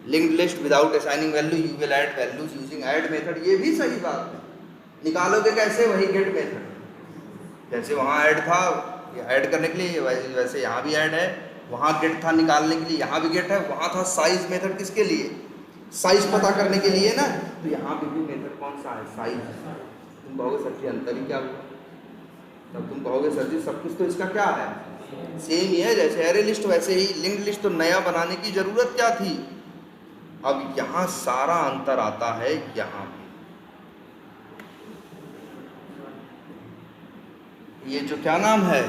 linked list without assigning value, you will add values using add method, ये भी सही बात है। निकालोगे कैसे? वही get method, जैसे वहाँ ऐड था ऐड करने के लिए, वैसे यहाँ भी ऐड है। वहाँ गेट था निकालने के लिए, यहाँ भी गेट है। वहाँ था साइज मेथड, किसके लिए? साइज पता करने के लिए ना। तो यहाँ पे भी मेथड कौन सा है? साइज। तुम कहोगे सर जी अंतर ही क्या हुआ? तब तुम कहोगे सर जी सब कुछ तो इसका क्या है, सेम ही है। जैसे एरे लिस्ट वैसे ही लिंक्ड लिस्ट, तो नया बनाने की जरूरत क्या थी? अब यहाँ सारा अंतर आता है यहाँ पे। ये जो क्या नाम है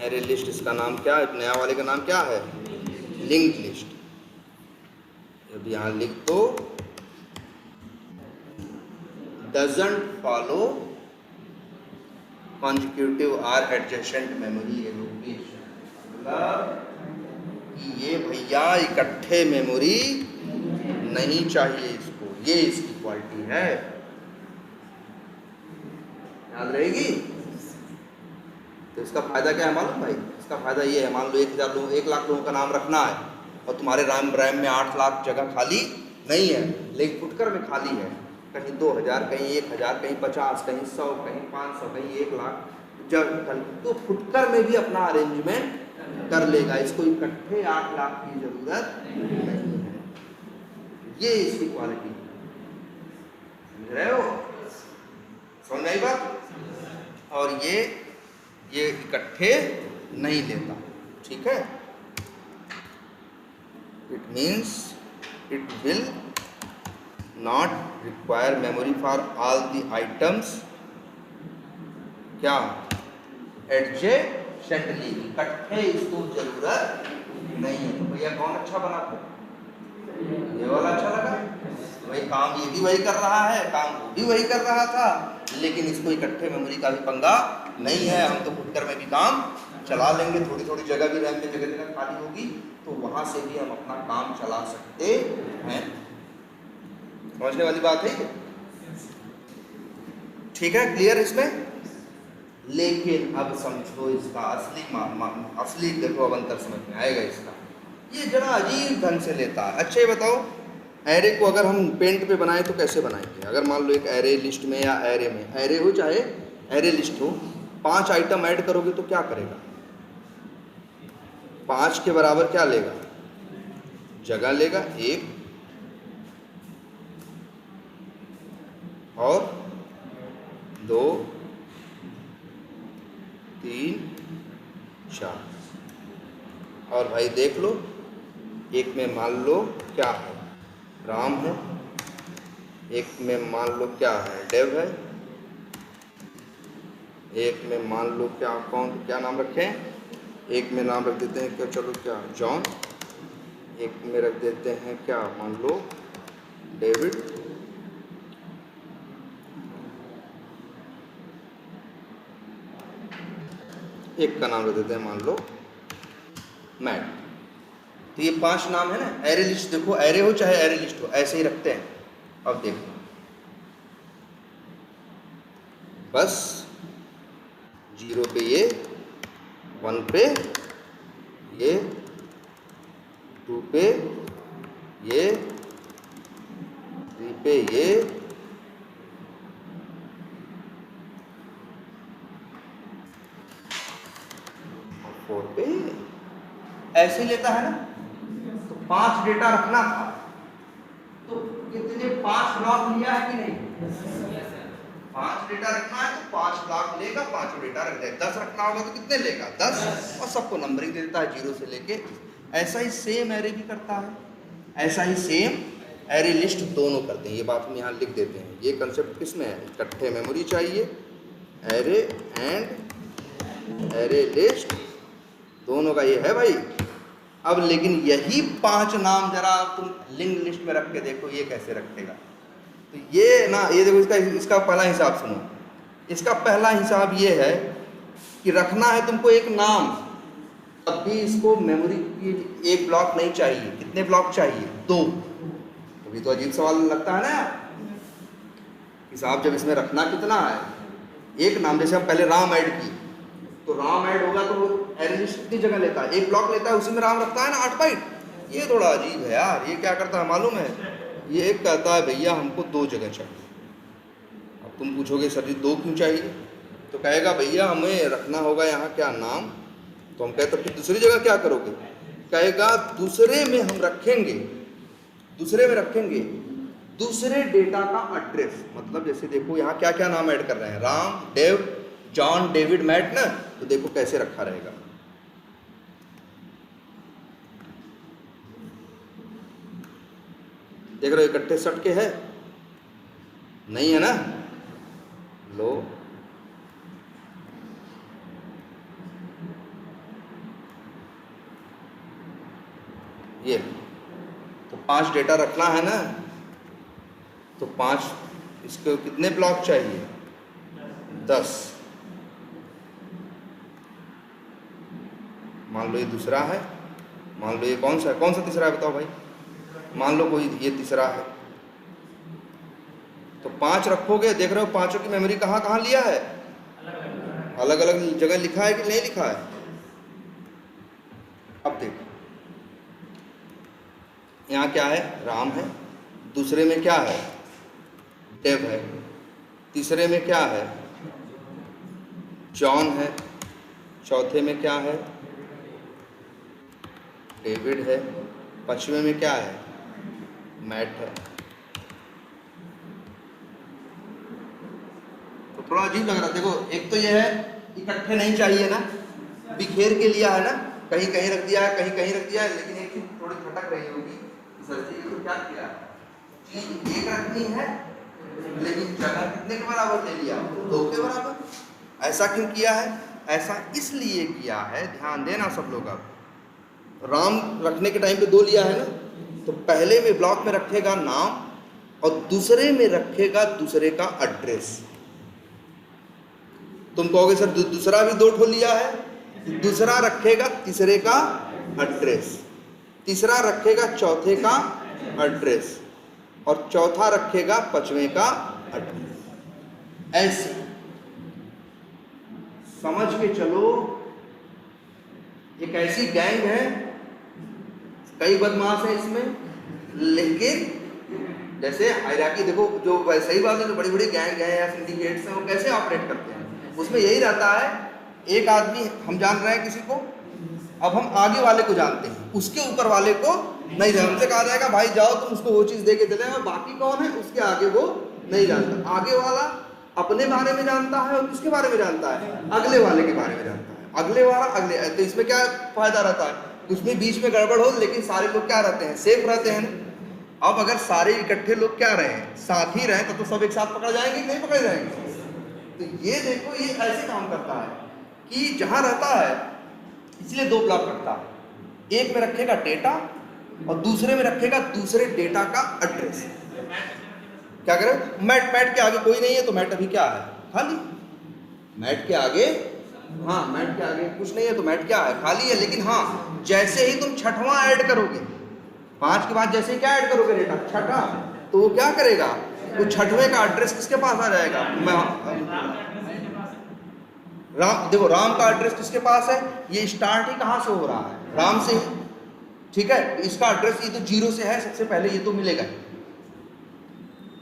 एरे लिस्ट, इसका नाम क्या है? नया वाले का नाम क्या है? Linked list. अब यहाँ लिख दो doesn't follow contiguous or adjacent memory allocation, मतलब कि ये भैया इकट्ठे मेमोरी नहीं चाहिए इसको, ये इसकी क्वालिटी है, याद रहेगी। तो इसका फायदा क्या है मालूम भाई, इसका फायदा ये है, मान लो 1 लाख लोगों का नाम रखना है और तुम्हारे रैम में 8 लाख जगह खाली नहीं है, लेकिन फुटकर में खाली है, कहीं 2000, कहीं 1000, कहीं 50, कहीं 100, कहीं 500, कहीं 1 लाख जगह, तो फुटकर में भी अपना अरेंजमेंट कर लेगा, इसको इकट्ठे 8 लाख की जरूरत नहीं है। ये इसकी क्वालिटी, समझ रहे हो, समझ आई बात। और ये इकट्ठे नहीं लेता, ठीक है। It means it will not require memory for all the items, क्या एडजेसेंटली, इकट्ठे इसको जरूरत नहीं है। तो भैया कौन अच्छा बना था, ये वाला अच्छा लगा, भाई काम ये भी वही कर रहा है, काम वो भी वही कर रहा था, लेकिन इसको इकट्ठे मेमोरी का भी पंगा नहीं है, हम तो फुटकर में भी काम चला लेंगे, थोड़ी थोड़ी जगह भी रैम में जगह जगह खाली होगी तो वहां से भी हम अपना काम चला सकते हैं। समझने वाली बात है, ठीक है, क्लियर इसमें। लेकिन अब समझो इसका असली देखो, अब अंतर समझ में आएगा इसका। ये जरा अजीब ढंग से लेता है। अच्छा ये बताओ, एरे को अगर हम पेंट पे बनाएं तो कैसे बनाएंगे? अगर मान लो एक एरे लिस्ट में या एरे में, एरे हो चाहे एरे लिस्ट हो, 5 आइटम ऐड करोगे तो क्या करेगा? 5 के बराबर क्या लेगा? जगह लेगा 1 और 2 3 4, और भाई देख लो, एक में मान लो क्या है, राम है, एक में मान लो क्या है, देव है, एक में मान लो क्या नाम रखें, एक में नाम रख देते हैं क्या, चलो क्या जॉन, एक में रख देते हैं क्या, मान लो डेविड, एक का नाम रख देते हैं मान लो मैट। तो ये 5 नाम है ना, एरे लिस्ट देखो, एरे हो चाहे एरे लिस्ट हो, ऐसे ही रखते हैं। अब देखो बस 0 पे ये, 1 पे ये, 2 पे ये, 3 पे ये, 4 पे ऐसे लेता है ना। तो 5 डेटा रखना था तो कितने 5 ब्लॉक लिया है कि नहीं? 5 डेटा रखना है तो 5 ब्लॉक लेगा, 5 डेटा रख देगा। 10 रखना होगा तो कितने लेगा? 10, और सबको नंबरिंग दे देता है 0 से लेके। ऐसा ही सेम एरे भी करता है, ऐसा ही सेम एरे लिस्ट दोनों करते हैं। ये बात हम यहाँ लिख देते हैं। ये कंसेप्ट किस में है? इकट्ठे मेमोरी चाहिए, एरे एंड एरे लिस्ट दोनों का ये है भाई। अब लेकिन यही 5 नाम जरा तुम लिंक लिस्ट में रख के देखो ये कैसे रखेगा। तो ये ना, ये देखो इसका पहला हिसाब सुनो। इसका पहला हिसाब ये है कि रखना है तुमको एक नाम, तब भी इसको मेमोरी की एक ब्लॉक नहीं चाहिए। कितने ब्लॉक चाहिए? 2। अभी तो अजीब सवाल लगता है ना कि साहब जब इसमें रखना कितना है, एक नाम। जैसे हम पहले राम ऐड की तो राम ऐड होगा तो एरे लिस्ट कितनी जगह लेता है? 1 ब्लॉक लेता है, उसी में राम रखता है ना 8 बाइट। ये थोड़ा अजीब है यार। ये क्या करता है मालूम है? ये एक कहता है भैया हमको 2 जगह चाहिए। अब तुम पूछोगे सर जी 2 क्यों चाहिए? तो कहेगा भैया हमें रखना होगा यहाँ क्या नाम। तो हम कहते फिर दूसरी जगह क्या करोगे? कहेगा दूसरे में हम रखेंगे, दूसरे में रखेंगे दूसरे डेटा का एड्रेस। मतलब जैसे देखो यहाँ क्या क्या नाम ऐड कर रहे हैं, राम, देव, जॉन, डेविड, मैट ना। तो देखो कैसे रखा रहेगा। देख रहे हो इकट्ठे सट के है? नहीं है ना? लो ये तो 5 डेटा रखना है ना, तो 5 इसको कितने ब्लॉक चाहिए? 10। मान लो ये दूसरा है, मान लो ये कौन सा तीसरा है बताओ भाई? मान लो कोई ये तीसरा है, तो 5 रखोगे। देख रहे हो पांचों की मेमोरी कहाँ कहाँ लिया है? अलग अलग जगह लिखा है कि नहीं लिखा है? अब देखो यहाँ क्या है? राम है, दूसरे में क्या है? डेव है, तीसरे में क्या है? जॉन है, चौथे में क्या है? डेविड है, पांचवें में क्या है? मैट है। तो थोड़ा अजीब लग रहा है। देखो एक तो ये है इकट्ठे नहीं चाहिए ना, बिखेर के लिया है ना, कहीं कहीं रख दिया है, कहीं कहीं रख दिया है, लेकिन एक चीज थोड़ी भटक रही होगी। सर जी तो क्या किया? चीज एक रखनी है लेकिन जगह कितने के बराबर ले लिया? 2 के बराबर। ऐसा क्यों किया है? ऐसा इसलिए किया है, ध्यान देना सब लोग। अब राम रखने के टाइम पे 2 लिया है ना, तो पहले में ब्लॉक में रखेगा नाम और दूसरे में रखेगा दूसरे का एड्रेस। तुम कहोगे सर दूसरा भी 2 ठो लिया है, दूसरा रखेगा तीसरे का एड्रेस, तीसरा रखेगा चौथे का एड्रेस और चौथा रखेगा पांचवें का एड्रेस। ऐसे समझ के चलो। एक ऐसी गैंग है, कई बदमाश है इसमें, लेकिन जैसे हायरार्की देखो, जो वैसे ही बात है, जो बड़ी बड़ी गैंग है या सिंडिकेट्स हैं वो कैसे ऑपरेट करते हैं, उसमें यही रहता है। एक आदमी हम जान रहे हैं किसी को, अब हम आगे वाले को जानते हैं, उसके ऊपर वाले को नहीं जानते। हमसे कहा जाएगा भाई जाओ तुम उसको वो चीज दे के चले, और बाकी कौन है उसके आगे वो नहीं जानता। आगे वाला अपने बारे में जानता है और किसके बारे में जानता है? अगले वाले के बारे में जानता है। अगले वाला अगले, तो इसमें क्या फायदा रहता है? उसमें बीच में गड़बड़ हो लेकिन सारे लोग क्या रहते हैं? सेफ रहते हैं। अब अगर सारे इकट्ठे लोग क्या रहे, साथ ही रहे, तो सब एक साथ पकड़ जाएंगे कि नहीं पकड़े जाएंगे? तो ये देखो ये ऐसे काम करता है कि जहां रहता है इसलिए 2 ब्लॉक रखता है। एक में रखेगा डेटा और दूसरे में रखेगा दूसरे डेटा का एड्रेस। क्या करें? मैट के आगे कोई नहीं है, तो मैट अभी क्या है? खाली। मैट के आगे, हाँ मैट के आगे कुछ नहीं है, तो मैट क्या है? खाली है। लेकिन हाँ, जैसे ही तुम छठवां ऐड करोगे, 5 के बाद जैसे ही क्या ऐड करोगे डेटा? छठा, तो वो क्या करेगा? वो छठवें का एड्रेस किसके पास आ जाएगा? राम। देखो राम का एड्रेस किसके पास है? ये स्टार्ट ही कहाँ से हो रहा है? राम से ही। ठीक है, इसका एड्रेस ये तो 0 से है, सबसे पहले ये तो मिलेगा।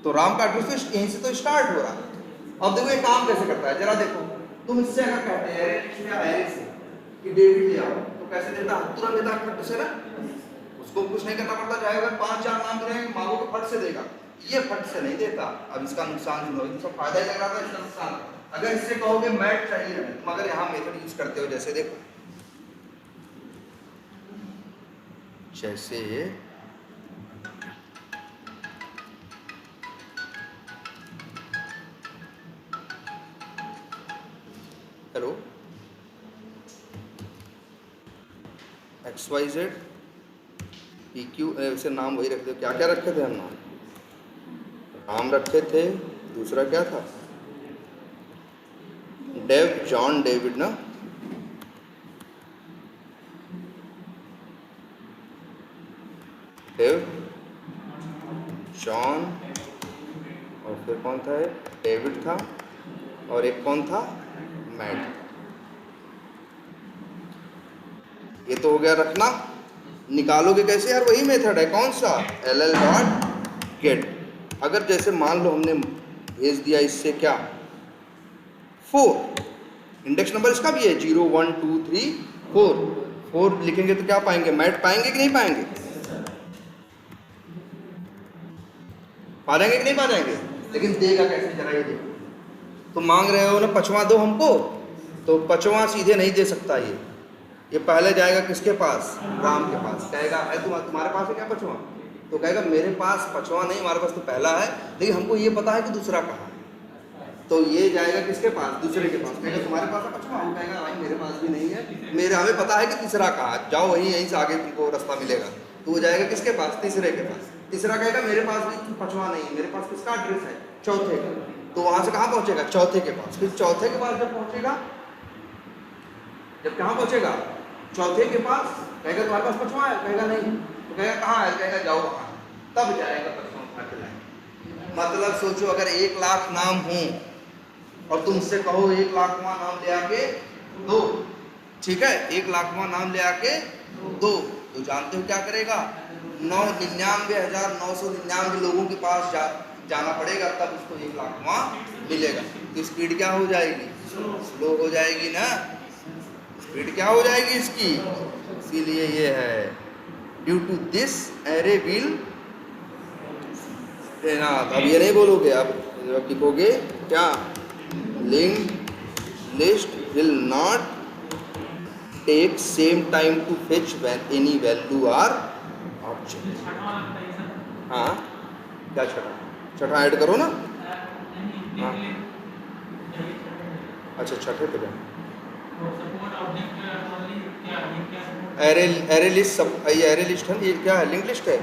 तो राम का एड्रेस यहीं से तो स्टार्ट हो रहा है। अब देखो ये काम कैसे करता है, जरा देखो। तुम इससे अगर कहते हैं कि डेविड ले आओ, तो कैसे देता? तुरंत देता फट से ना, उसको कुछ नहीं करना पड़ता। चाहे अगर 5-4 नाम दे रहे हैं, मांगो तो फट से देगा। ये फट से नहीं देता। अब इसका नुकसान जो है, इसका फायदा ही लग रहा था, इसका नुकसान। अगर इससे कहोगे मैट चाहिए, तुम अगर यहाँ मेथड यूज करते हो, जैसे देखो, जैसे हेलो XYZ PQ, ऐसे नाम वही रखते हो। क्या क्या रखे थे हम नाम? राम रखे थे, दूसरा क्या था? डेव, जॉन, डेविड ना। डेव, जॉन, और फिर कौन था? डेविड था, और एक कौन था? मैट। ये तो हो गया रखना। निकालोगे कैसे यार? वही मेथड है। कौन सा? ll.get। अगर जैसे मान लो हमने भेज दिया इससे क्या? 4, इंडेक्स नंबर इसका भी है 0 1 2 3 4। 4 लिखेंगे तो क्या पाएंगे? मैट पाएंगे कि नहीं पाएंगे? पा जाएंगे कि नहीं पा जाएंगे? लेकिन देगा कैसे जरा ये देखो। तो मांग रहे हो ना 5वां दो हमको, तो 5वां सीधे नहीं दे सकता। ये पहले जाएगा किसके पास? राम के पास। कहेगा तुम्हारे पास है क्या 5वां? तो कहेगा मेरे पास 5वां नहीं, हमारे पास तो पहला है, लेकिन हमको ये पता है कि दूसरा कहाँ है। तो ये जाएगा किसके पास? दूसरे के पास। कहेगा तुम्हारे पास है 5वां? वो कहेगा भाई मेरे पास भी नहीं है, हमें पता है कि तीसरा कहाँ है, जाओ वहीं, यहीं से आगे तुमको रास्ता मिलेगा। तो वो जाएगा किसके पास? तीसरे के पास। तीसरा कहेगा मेरे पास भी पांचवा नहीं है, मेरे पास किसका एड्रेस है? चौथे का। तो वहां से कहाँ पहुंचेगा? चौथे के पास। फिर चौथे के पास जब पहुंचेगा, जब कहाँ पहुंचेगा? चौथे के पास। कहेगा तुम्हारे पास पांचवा है? कहेगा नहीं। तो कहेगा कहाँ है? कहेगा जाओ वहां। तब जाएगा पांचवा उठा के लाएंगे। मतलब सोचो, अगर 1 लाख नाम हो और तुमसे कहो 1 लाखवां नाम ले आके दो, ठीक है, 1 लाखवां नाम ले आके दो, तो जानते हो क्या करेगा? 99,999 लोगों के पास जाना पड़ेगा, तब उसको 1 लाखवां मिलेगा। तो स्पीड क्या हो जाएगी? स्लो हो जाएगी ना। स्पीड क्या हो जाएगी इसकी? इसीलिए ये है due to this array will अब ये नहीं बोलोगे, अब लिखोगे क्या? Linked list will not take same time to fetch when any value or object. हाँ, क्या छठा? छठा ऐड करो ना। हाँ, अच्छा छठे पे जाओ। एरे लिस्ट, सब ये एरे लिस्ट है, ये क्या है? लिंक लिस्ट है।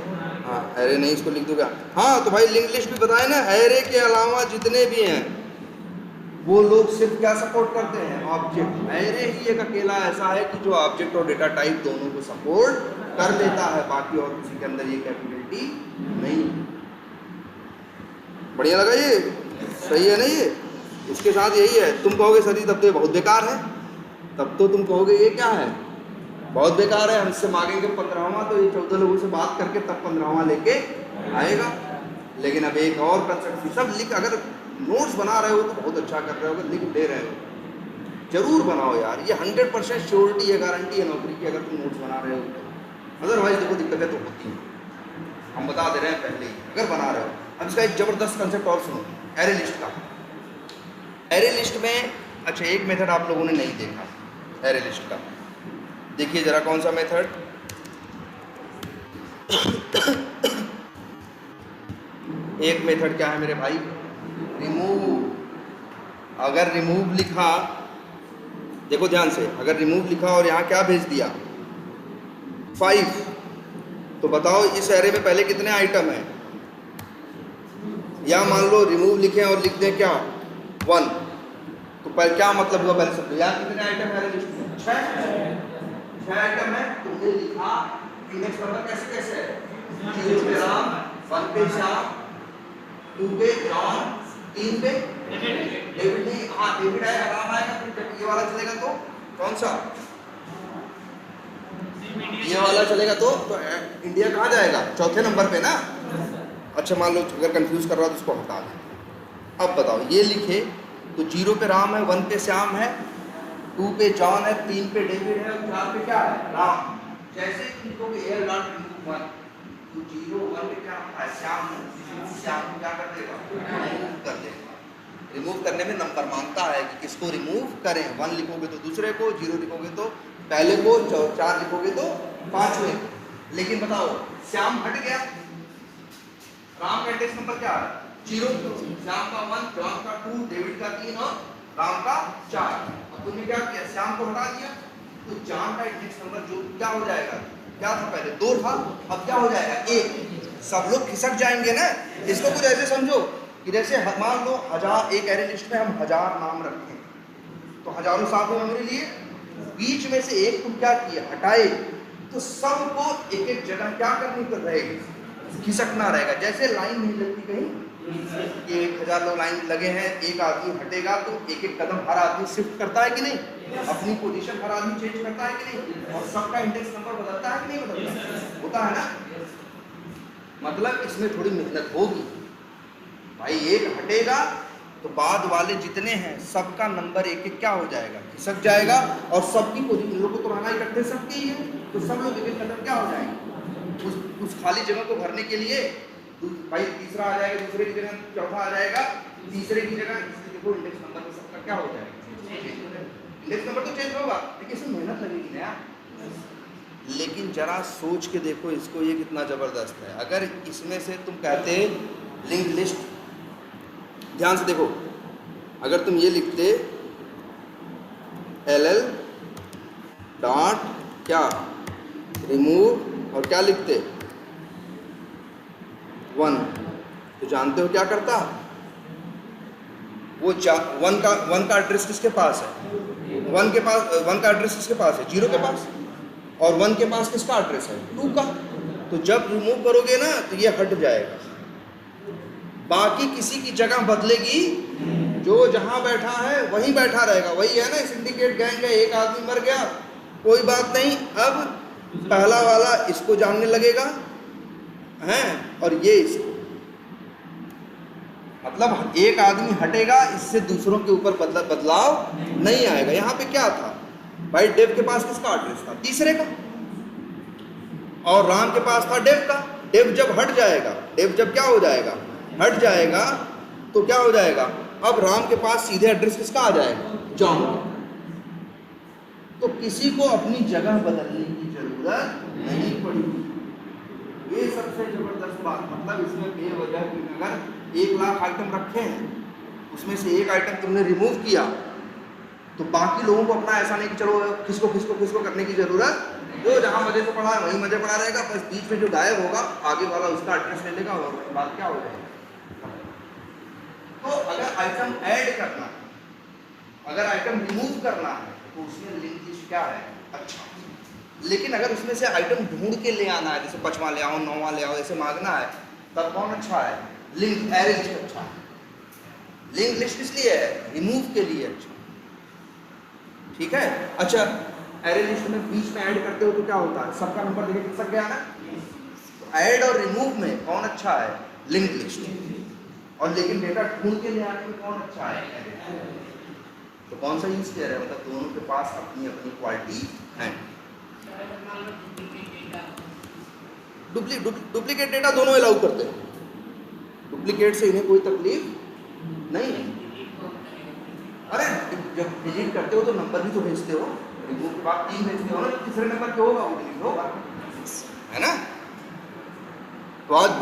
हाँ, एरे नहीं, इसको लिख दूंगा। हाँ, तो भाई लिंक लिस्ट भी बताए ना, एरे के अलावा जितने भी हैं वो लोग सिर्फ क्या सपोर्ट करते हैं? ऑब्जेक्ट। एरे ही एक अकेला ऐसा है कि जो ऑब्जेक्ट और डेटा टाइप दोनों को सपोर्ट कर लेता है, बाकी और किसी के अंदर ये कैपेबिलिटी नहीं। बढ़िया लगा ये? सही है ना ये? इसके साथ यही है। तुम कहोगे सर जी तब तो ये बहुत बेकार है, तब तो तुम कहोगे ये क्या है? बहुत बेकार है, हमसे मांगेंगे 15वां, तो ये 14 लोगों से बात करके तब 15वां लेके आएगा। लेकिन अब एक और कंसेप्ट, सब लिख, अगर नोट्स बना रहे हो तो बहुत अच्छा कर रहे हो, अगर लिख दे रहे हो जरूर बनाओ यार। ये 100% श्योरिटी है, गारंटी है नौकरी की, अगर तुम नोट्स बना रहे हो। अदरवाइज देखो दिक्कतें तो होती हैं, हम बता दे रहे हैं पहले ही, अगर बना रहे हो। अब इसका एक जबरदस्त कंसेप्ट और सुनो, एरे लिस्ट का। एरे लिस्ट में अच्छा एक मेथड आप लोगों ने नहीं देखा एरे लिस्ट का, देखिए जरा कौन सा मेथड। एक मेथड क्या है मेरे भाई? रिमूव। अगर रिमूव लिखा, देखो ध्यान से, अगर रिमूव लिखा और यहाँ क्या भेज दिया? 5, तो बताओ इस एरे में पहले कितने आइटम हैं? या मान लो रिमूव लिखें और लिख दें क्या? 1, तो पहले क्या मतलब हुआ? पहले समझो यार कितने आइटम है लिस्ट में? 6 आइटम है। तुमने लिखा इंडेक्स नंबर कैसे कैसे है? 0 पे राम, 1 पे श्याम, 2 पे जॉन, 3 पे डेविड नहीं। हाँ, डेविड आएगा, राम आएगा, फिर ये वाला चलेगा तो कौन सा? ये वाला चलेगा तो इंडिया कहाँ जाएगा? चौथे नंबर पे ना। अच्छा मान लो अगर कंफ्यूज कर रहा हो तो उसको हटा दें। अब बताओ ये लिखे तो 0 पे राम है, 1 पे श्याम है, 2 पे जॉन है, 3 पे डेविड है और 4 पे क्या है? राम। जैसे ही लिखोगे एयर डॉट रिमूव 1, तो 0 1 पे क्या है? श्याम है। श्याम को क्या कर देगा? रिमूव कर देगा। रिमूव करने में नंबर मांगता है कि किसको रिमूव करें। 1 लिखोगे तो दूसरे को, 0 लिखोगे तो पहले को, 4 लिखोगे तो पांचवें। लेकिन बताओ श्याम हट गया, राम का इंडेक्स नंबर क्या है? 0, श्याम का 1, जॉन का 2, डेविड का 3 और राम का 4। अब तुमने क्या किया? श्याम को हटा दिया, तो जॉन का इंडेक्स नंबर जो क्या हो जाएगा? क्या था पहले? 2 था, अब क्या हो जाएगा? 1। सब लोग खिसक जाएंगे ना। इसको कुछ ऐसे समझो कि जैसे मान लो 1000, एक एरे लिस्ट में हम 1000 नाम रखें, तो हजारों साथ में मेमोरी लिए, बीच में से एक तुम क्या किए? हटाए, तो सबको एक एक जगह क्या करनी कर रहेगी? खिसकना रहेगा। जैसे लाइन नहीं लगती कहीं, ये 1000 लोग लाइन लगे हैं, एक आदमी हटेगा तो एक एक कदम हर आदमी शिफ्ट करता है कि नहीं? अपनी पोजीशन हर आदमी चेंज करता है कि नहीं? और सबका इंडेक्स नंबर बदलता है कि नहीं बदलता? होता है ना। मतलब इसमें थोड़ी मेहनत होगी भाई। एक हटेगा तो बाद वाले जितने हैं सबका नंबर एक एक क्या हो जाएगा? खिसक जाएगा। और सबकी पोजीशन, लोगों को तो रहना इकट्ठे सबकी ही है, तो सब लोग एक एक कदम क्या हो जाएंगे? उस खाली जगह को भरने के लिए भाई तीसरा आ जाएगा, दूसरे की जगह चौथा आ जाएगा, तीसरे की जगह। देखो इंडेक्स नंबर में सबका क्या हो जाएगा? इंडेक्स नंबर तो चेंज होगा, लेकिन इसमें मेहनत लगेगी ना। लेकिन जरा सोच के देखो इसको, ये कितना जबरदस्त है। अगर इसमें से तुम कहते लिंक लिस्ट, ध्यान से देखो, अगर तुम ये लिखते LL डॉट क्या? रिमूव और क्या लिखते 1। तो जानते हो क्या करता वो 1 का एड्रेस किसके पास है? 1 के पास 1 का एड्रेस किसके पास है? 0 के पास। और 1 के पास किसका एड्रेस है? 2 का। तो जब रिमूव करोगे ना तो ये हट जाएगा, बाकी किसी की जगह बदलेगी, जो जहां बैठा है वहीं बैठा रहेगा। वही है ना सिंडिकेट गैंग है, एक आदमी मर गया कोई बात नहीं, अब पहला वाला इसको जानने लगेगा हैं और ये इसको, मतलब एक आदमी हटेगा इससे दूसरों के ऊपर बदलाव नहीं आएगा। यहाँ पे क्या था भाई, डेव के पास किसका एड्रेस था? तीसरे का। और राम के पास था डेव का। डेव जब हट जाएगा, डेव जब क्या हो जाएगा? हट जाएगा, तो क्या हो जाएगा? अब राम के पास सीधे एड्रेस किसका आ जाएगा? जॉन का। तो किसी को अपनी जगह बदलने की जरूरत नहीं पड़ी। ये सबसे जबरदस्त बात, मतलब इसमें बेवजह अगर 1 लाख आइटम रखे हैं, उसमें से एक आइटम तुमने रिमूव किया, तो बाकी लोगों को अपना ऐसा नहीं कि चलो किसको किसको किसको करने की जरूरत, जो जहां मजे से पड़ा है वहीं मजे पड़ा रहेगा, बस बीच में जो गायब होगा आगे वाला उसका एड्रेस ले लेगा और उसके बाद क्या हो जाएगा। तो अगर आइटम ऐड करना है, अगर आइटम रिमूव करना है, तो उसमें लिंक लिस्ट क्या है? अच्छा। लेकिन अगर उसमें से आइटम ढूंढ के ले आना है, जैसे 5वां ले आओ 9वां ले आओ, ऐसे मांगना है, तब कौन अच्छा है? लिंक एरे लिस्ट अच्छा है। लिंक लिस्ट इसलिए है रिमूव के लिए अच्छा, ठीक है। अच्छा, एरे लिस्ट में बीच में ऐड करते हो तो क्या होता है? सबका नंबर देखे सक गया ना। तो ऐड और रिमूव में कौन अच्छा है? Link list. और लेकिन डेटा ढूंढ के ले आने में कौन अच्छा है? तो कौन सा यूज किया है? मतलब दोनों के पास अपनी अपनी क्वालिटी है। डुप्लीकेट डेटा दोनों अलाउ करते हैं, डुप्लीकेट से इन्हें कोई तकलीफ नहीं है। अरे जब डिलीट करते हो तो नंबर भी तो भेजते हो, रिमूव के बाद 3 भेजते हो ना, तीसरे नंबर पे होगा वो डिलीट होगा, है ना। तो आज